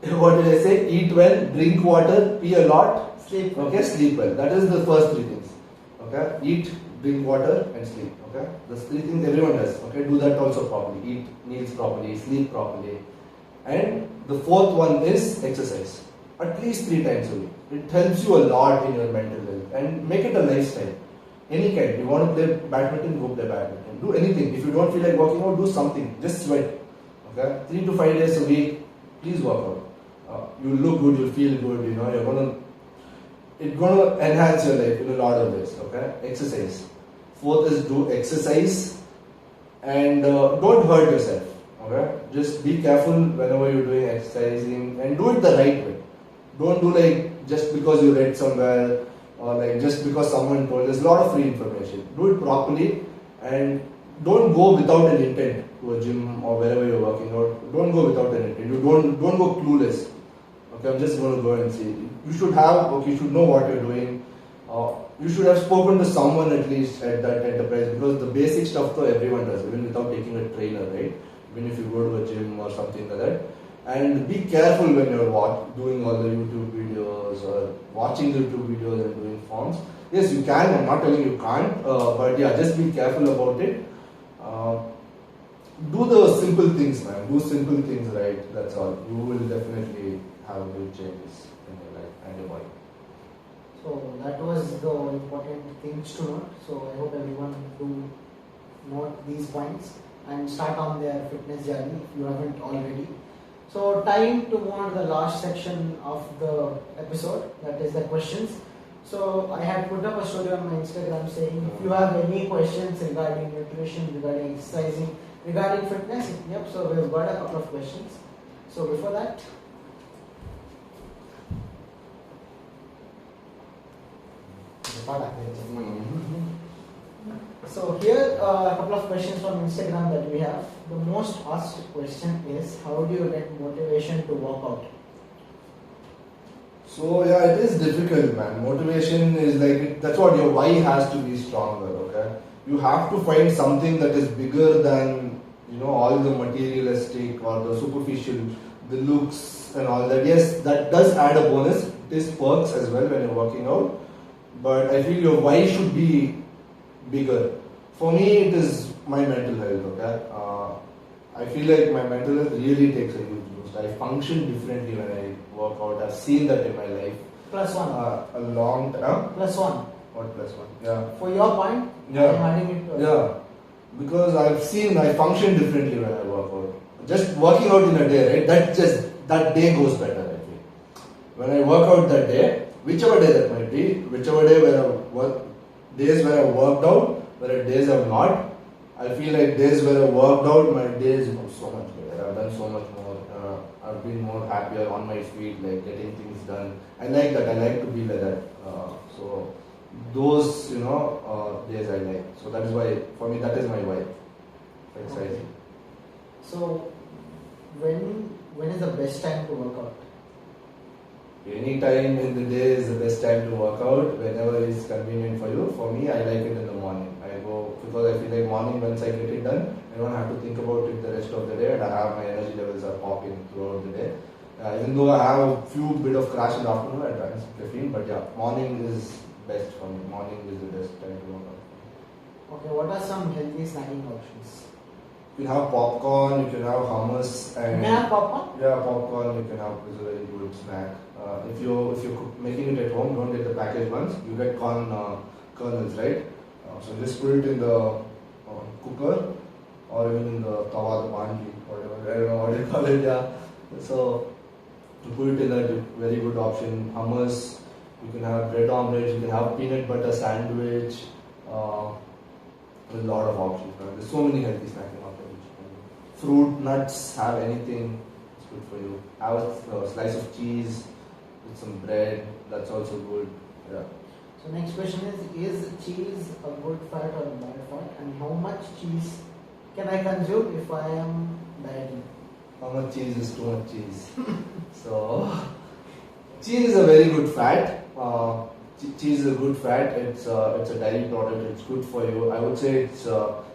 What did I say? Eat well, drink water, pee a lot, sleep. Okay, sleep well. That is the first 3 things. Okay, eat, drink water, and sleep. Okay, the 3 things everyone does. Okay, do that also properly. Eat meals properly, sleep properly, and the 4th one is exercise. At least 3 times a week. It helps you a lot in your mental health and make it a lifestyle. Any kind. You want to play badminton, go play badminton. Do anything. If you don't feel like working out, do something. Just sweat. Okay, 3 to 5 days a week. Please work out. You'll look good, you'll feel good, it's gonna enhance your life in a lot of ways. Okay, exercise. 4th is do exercise and don't hurt yourself. Okay, just be careful whenever you're doing exercising and do it the right way. Don't do like just because you read somewhere or like just because someone told. There's a lot of free information. Do it properly and don't go without an intent to a gym or wherever you're working out. Don't go without an intent. You don't go clueless. Okay, I'm just going to go and see. You should know what you're doing. You should have spoken to someone at least at that enterprise, because the basic stuff though everyone does, even without taking a trainer, right? Even if you go to a gym or something like that. And be careful when you're doing all the YouTube videos or watching the YouTube videos and doing forms. Yes, you can. I'm not telling you can't, but yeah, just be careful about it. Do the simple things, man. Do simple things right. That's all. You will definitely have good changes in your life and your body. So that was the important things to note. So I hope everyone do note these points and start on their fitness journey if you haven't already. So time to move on to the last section of the episode, that is the questions. So I had put up a story on my Instagram saying if you have any questions regarding nutrition, regarding exercising, regarding fitness, hit me up. So we've got a couple of questions. So before that, So here a couple of questions from Instagram that we have. The most asked question is, how do you get motivation to work out? So yeah, it is difficult, man. Motivation is like that's what your why has to be stronger. Okay, you have to find something that is bigger than all the materialistic or the superficial, the looks and all that. Yes, that does add a bonus. It is perks as well when you're working out, but I feel your why should be bigger. For me, it is my mental health. Okay, I feel like my mental health really takes a huge boost. I function differently when I work out. I've seen that in my life. Plus one. A long time. Plus one. What plus one? Yeah. For your point, Yeah. I'm adding it to it. Yeah. Because I've seen I function differently when I work out. Just working out in a day, right? That day goes better, I feel. When I work out that day, whichever day that might be, whichever day where I work, days where I worked out, where days I've not, I feel like days where I worked out, my days are so much better. I've done so much more. I've been more happier on my feet, like getting things done. I like that. I like to be like that. So those, days I like. So that is why, for me, that is my why. Exercise. Okay. So when is the best time to work out? Any time in the day is the best time to work out, whenever it's convenient for you. For me, I like it in the morning. I go because I feel like morning once I get it done, I don't have to think about it the rest of the day, and I have my energy levels are popping throughout the day. Even though I have a few bit of crash in the afternoon, I try some caffeine, but yeah, morning is best for me. Morning is the best time to work out. Okay, what are some healthy snacking options? You can have popcorn, you can have hummus, and May I have popcorn? yeah, popcorn you can have is a very good snack. If you're making it at home, don't get the packaged ones. You get corn kernels, right? So just put it in the cooker or even in the tawa, the panji, whatever. I don't know what you call it. Yeah. So you put it in that, very good option. Hummus. You can have bread omelette. You can have peanut butter sandwich. There's a lot of options. There's so many healthy snacking options. Fruit, nuts, have anything. It's good for you. Have a slice of cheese with some bread. That's also good. Yeah. So next question is cheese a good fat or a bad fat, and how much cheese can I consume if I am dieting? How much cheese is too much cheese? So, cheese is a very good fat. Cheese is a good fat. It's a dairy product. It's good for you. I would say it's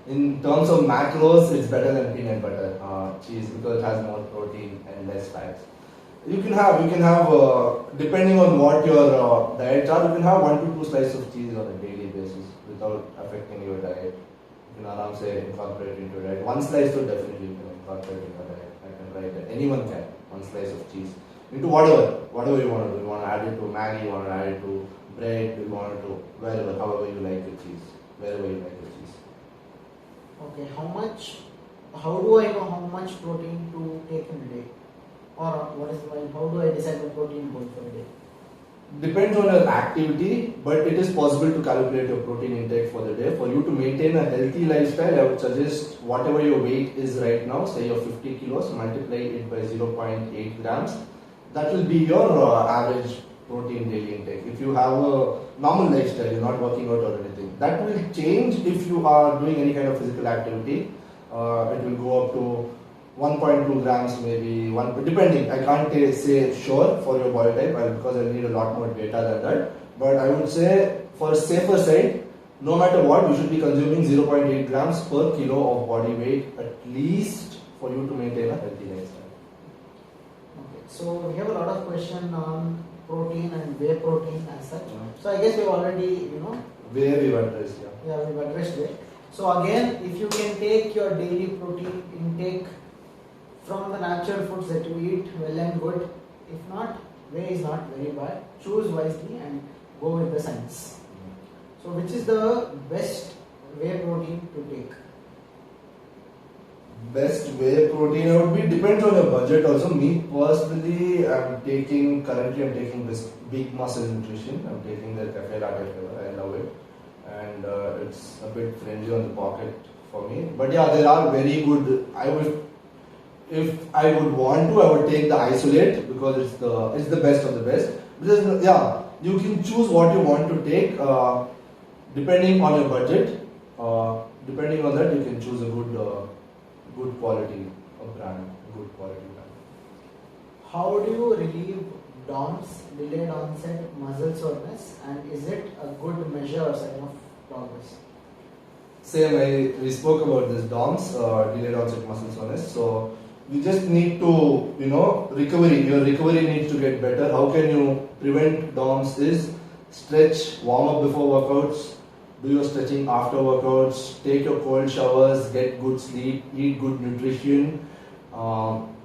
in terms of macros, it's better than peanut butter cheese because it has more protein and less fats. You can have depending on what your diets are, you can have 1 to 2 slices of cheese on a daily basis without affecting your diet. You can around say incorporate into your diet. 1 slice so definitely you can incorporate in your diet. I can write that. Anyone can. 1 slice of cheese. Into whatever you want to do. You want to add it to Maggi, you want to add it to bread, you want to wherever, however you like the cheese. Wherever you like the cheese. Okay, how do I know how much protein to take in a day? Or how do I decide the protein goal for a day? Depends on your activity, but it is possible to calculate your protein intake for the day. For you to maintain a healthy lifestyle, I would suggest whatever your weight is right now, say you're 50 kilos, multiply it by 0.8 grams. That will be your average protein daily intake. If you have a normal lifestyle, you're not working out or anything, that will change if you are doing any kind of physical activity. It will go up to 1.2 grams maybe, depending. I can't say sure for your body type because I need a lot more data than that. But I would say for safer side, no matter what, you should be consuming 0.8 grams per kilo of body weight at least for you to maintain a healthy lifestyle. Okay, so we have a lot of questions on protein and whey protein as such. Yeah. So I guess we've already, Where we addressed, yeah. Yeah, we've addressed it. So again, if you can take your daily protein intake from the natural foods that you eat, well and good. If not, whey is not very bad. Choose wisely and go with the science. So which is the best whey protein to take? Best whey protein would be depends on your budget also. Me personally, currently I'm taking this Big Muscle Nutrition. I'm taking the cafe latte flavor. I love it, and it's a bit fringy on the pocket for me. But yeah, there are very good. If I would want to, I would take the Isolate because it's the best of the best. Because yeah, you can choose what you want to take depending on your budget. depending on that, you can choose a good quality of brand, good quality brand. How do you relieve DOMS, delayed onset muscle soreness, and is it a good measure or sign of progress? Same, we spoke about this DOMS, delayed onset muscle soreness. So you just need to, recovery. Your recovery needs to get better. How can you prevent DOMS? Is stretch, warm up before workouts, do your stretching after workouts, take your cold showers, get good sleep, eat good nutrition,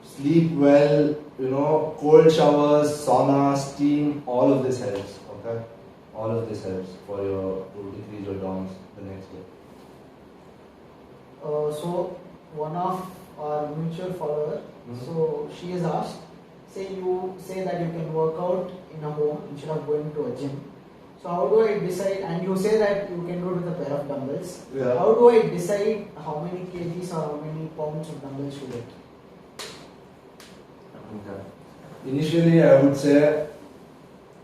sleep well. Cold showers, sauna, steam. All of this helps. Okay, all of this helps for to decrease your DOMS the next day. So one of our mutual follower, so she has asked, you say that you can work out in a home instead of going to a gym. So how do I decide, and you say that you can do it with a pair of dumbbells. Yeah. How do I decide how many kgs or how many pounds of dumbbells to get? Okay. Initially, I would say,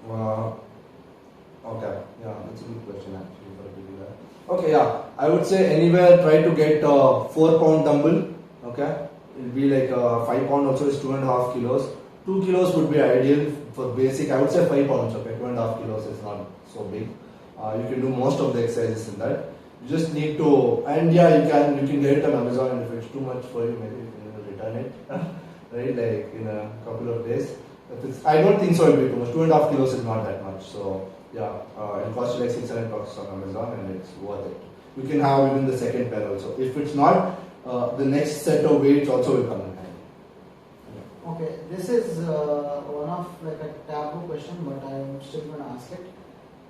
that's a good question actually for a beginner. Okay, yeah, I would say anywhere try to get a 4-pound dumbbell. Okay, it'll be like 5 pound also is 2.5 kilos. 2 kilos would be ideal for basic. I would say 5 pounds. Okay, 2.5 kilos is not so big. You can do most of the exercises in that. You just need to, and yeah, you can get it on Amazon, and if it's too much for you, maybe you can return it, right? Like in a couple of days. I don't think so. It'll be too much. 2.5 kilos is not that much. So yeah, it costs you like $600 on Amazon, and it's worth it. You can have even the second pair also. If it's not, the next set of weights also will come in handy. Yeah. Okay, this is one of like a taboo question, but I am still going to ask it.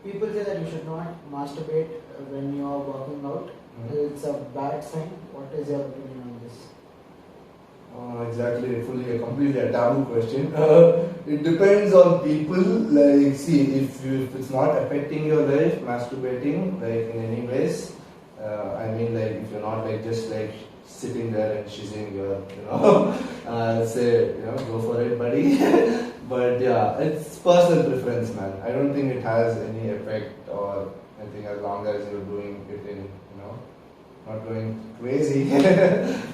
People say that you should not masturbate when you are working out. It's a bad sign. What is your opinion on this? Exactly, completely a taboo question. It depends on people. Like, see, if it's not affecting your life, masturbating, like in any ways. I mean, like if you're not like just like sitting there and shizzing, I'll say, go for it, buddy. But yeah, it's personal preference, man. I don't think it has any effect or anything as long as you're doing it in, not going crazy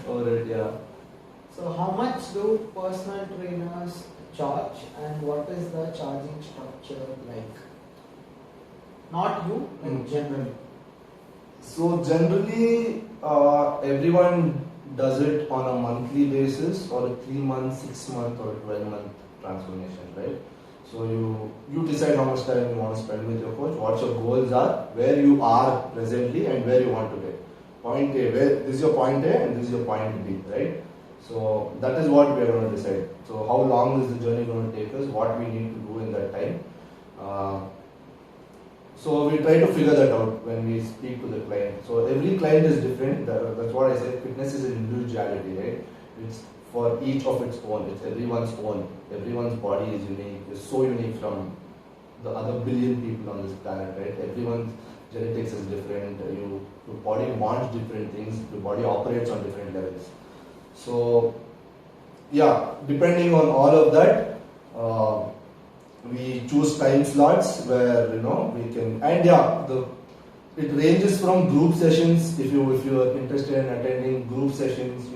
over it, yeah. So how much do personal trainers charge, and what is the charging structure like? Not you, like generally. So generally, everyone does it on a monthly basis or a 3-month, 6-month or 12-month transformation, right? So you decide how much time you want to spend with your coach, what your goals are, where you are presently and where you want to get. Point A, this is your point A and this is your point B, right? So that is what we are going to decide. So how long is the journey going to take us, what we need to do in that time. So we try to figure that out when we speak to the client. So every client is different. That's what I said. Fitness is an individuality, right? It's for each of its own. It's everyone's own. Everyone's body is unique. It's so unique from the other billion people on this planet, right? Everyone's genetics is different. Your body wants different things. Your body operates on different levels. So yeah, depending on all of that, we choose time slots where we can, and yeah, it ranges from group sessions. If you are interested in attending group sessions,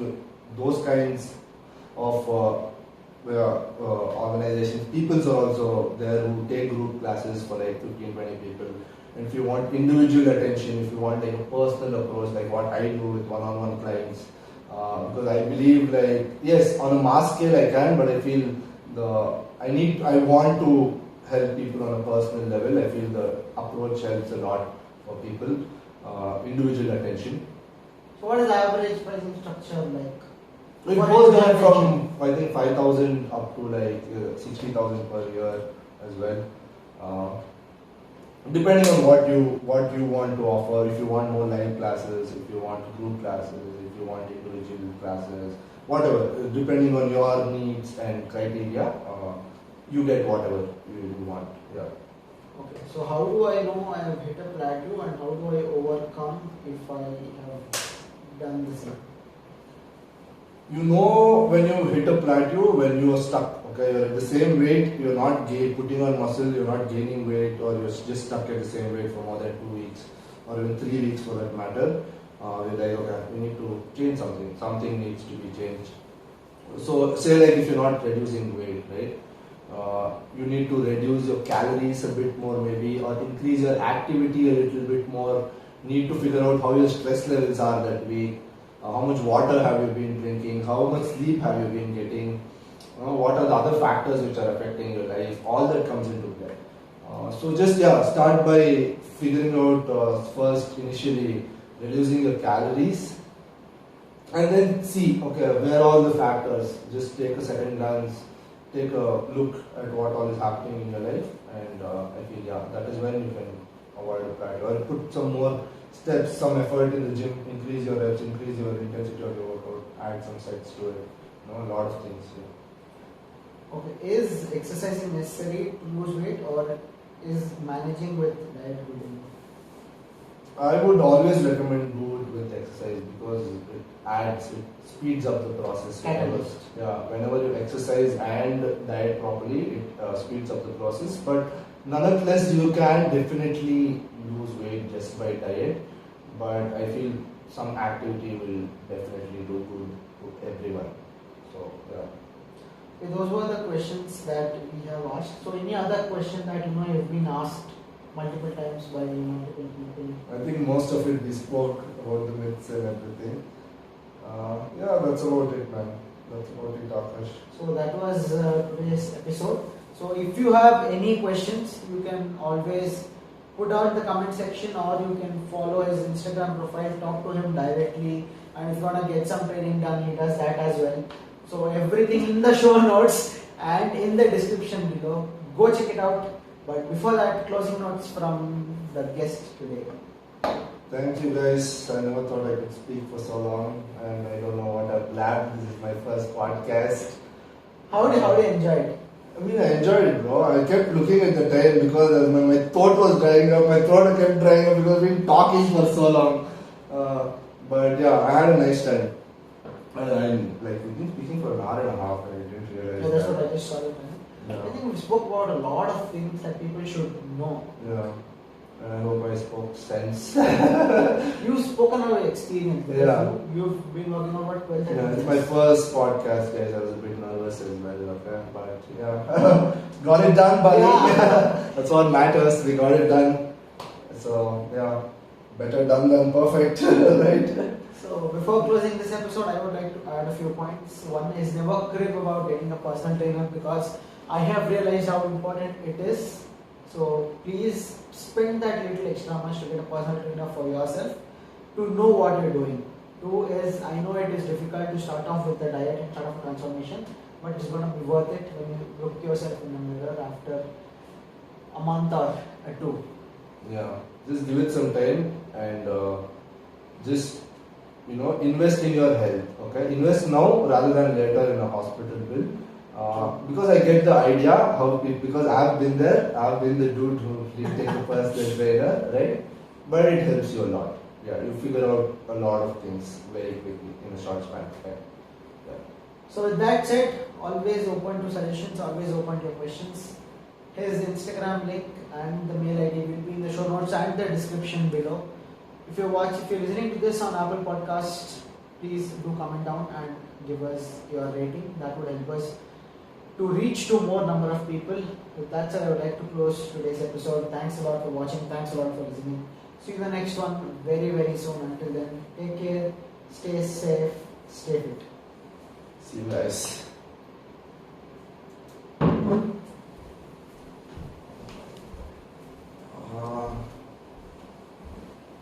those kinds of organizations, peoples are also there who take group classes for like 15-20 people. And if you want individual attention, if you want like a personal approach, like what I do with one-on-one clients, because I believe like yes, on a mass scale I can, but I feel I want to help people on a personal level. I feel the approach helps a lot for people, individual attention. So what is the average pricing structure like? It goes down from I think 5,000 up to like 60,000 per year as well. Depending on what you want to offer, if you want more live classes, if you want group classes, if you want individual classes, whatever, depending on your needs and criteria, you get whatever you want. Yeah. Okay, so how do I know I have hit a plateau, and how do I overcome if I have done the same? You know when you hit a plateau, when you are stuck. Okay, you're at the same weight, you're not putting on muscle, you're not gaining weight, or you're just stuck at the same weight for more than 2 weeks or even 3 weeks for that matter, we're like, okay, we need to change something. Something needs to be changed. So, say like if you're not reducing weight, right? You need to reduce your calories a bit more, maybe, or increase your activity a little bit more. Need to figure out how your stress levels are that week. How much water have you been drinking? How much sleep have you been getting? What are the other factors which are affecting your life? All that comes into play. So just start by figuring out first initially reducing your calories, and then see where all the factors. Just take a second glance, take a look at what all is happening in your life, and I feel that is when you can avoid a plateau or put some more steps, some effort in the gym, increase your reps, increase your intensity of your workout, add some sets to it. A lot of things. Yeah. Okay, is exercising necessary to lose weight, or is managing with diet good enough? I would always recommend do it with exercise because it speeds up the process. Catalyst. Whenever you exercise and diet properly, it speeds up the process. But nonetheless, you can definitely lose weight just by diet. But I feel some activity will definitely do good to everyone. So Okay, those were the questions that we have asked. So any other question that you've been asked multiple times by multiple people? I think most of it we spoke about the myths and everything. That's about it, man. That's about it, Akash. So that was today's episode. So if you have any questions, you can always put out in the comment section, or you can follow his Instagram profile, talk to him directly, and if you want to get some training done, he does that as well. So everything in the show notes and in the description below. Go check it out. But before that, closing notes from the guest today. Thank you guys. I never thought I could speak for so long, and I don't know what I've blabbed. This is my first podcast. How do you enjoy it? I mean, I enjoyed it, bro. I kept looking at the time because as my throat was drying up. My throat kept drying up because we've been talking for so long. But I had a nice time. And we've been speaking for an hour and a half. I didn't realize. Yeah, that's what I just saw it. Yeah. I think we spoke about a lot of things that people should know. Yeah. And I hope I spoke sense. You've spoken about experience. Yeah. You've been working on what 12 Yeah, it's my first podcast, guys. I was a bit nervous as well, okay? But got it done, buddy. Yeah. That's what matters. We got it done. So, better done than perfect, right? So, before closing this episode, I would like to add a few points. One is never crib about getting a personal trainer, because I have realized how important it is. So, please spend that little extra much to get a personal trainer for yourself, to know what you're doing. Two is, I know it is difficult to start off with the diet and start off transformation, but it's going to be worth it when you look yourself in the mirror after a month or two. Yeah, just give it some time and just invest in your health. Okay, invest now rather than later in a hospital bill. Because I get the idea because I've been there. I've been the dude who didn't take a personal trainer, right? But it helps you a lot. Yeah, you figure out a lot of things very quickly in a short span of time. Yeah. So with that said, always open to suggestions, always open to your questions. His Instagram link and the mail ID will be in the show notes and the description below. If you're listening to this on Apple Podcasts, please do comment down and give us your rating. That would help us to reach to more number of people. With that said, I would like to close today's episode. Thanks a lot for watching. Thanks a lot for listening. See you in the next one very, very soon. Until then, take care, stay safe, stay fit. See you guys.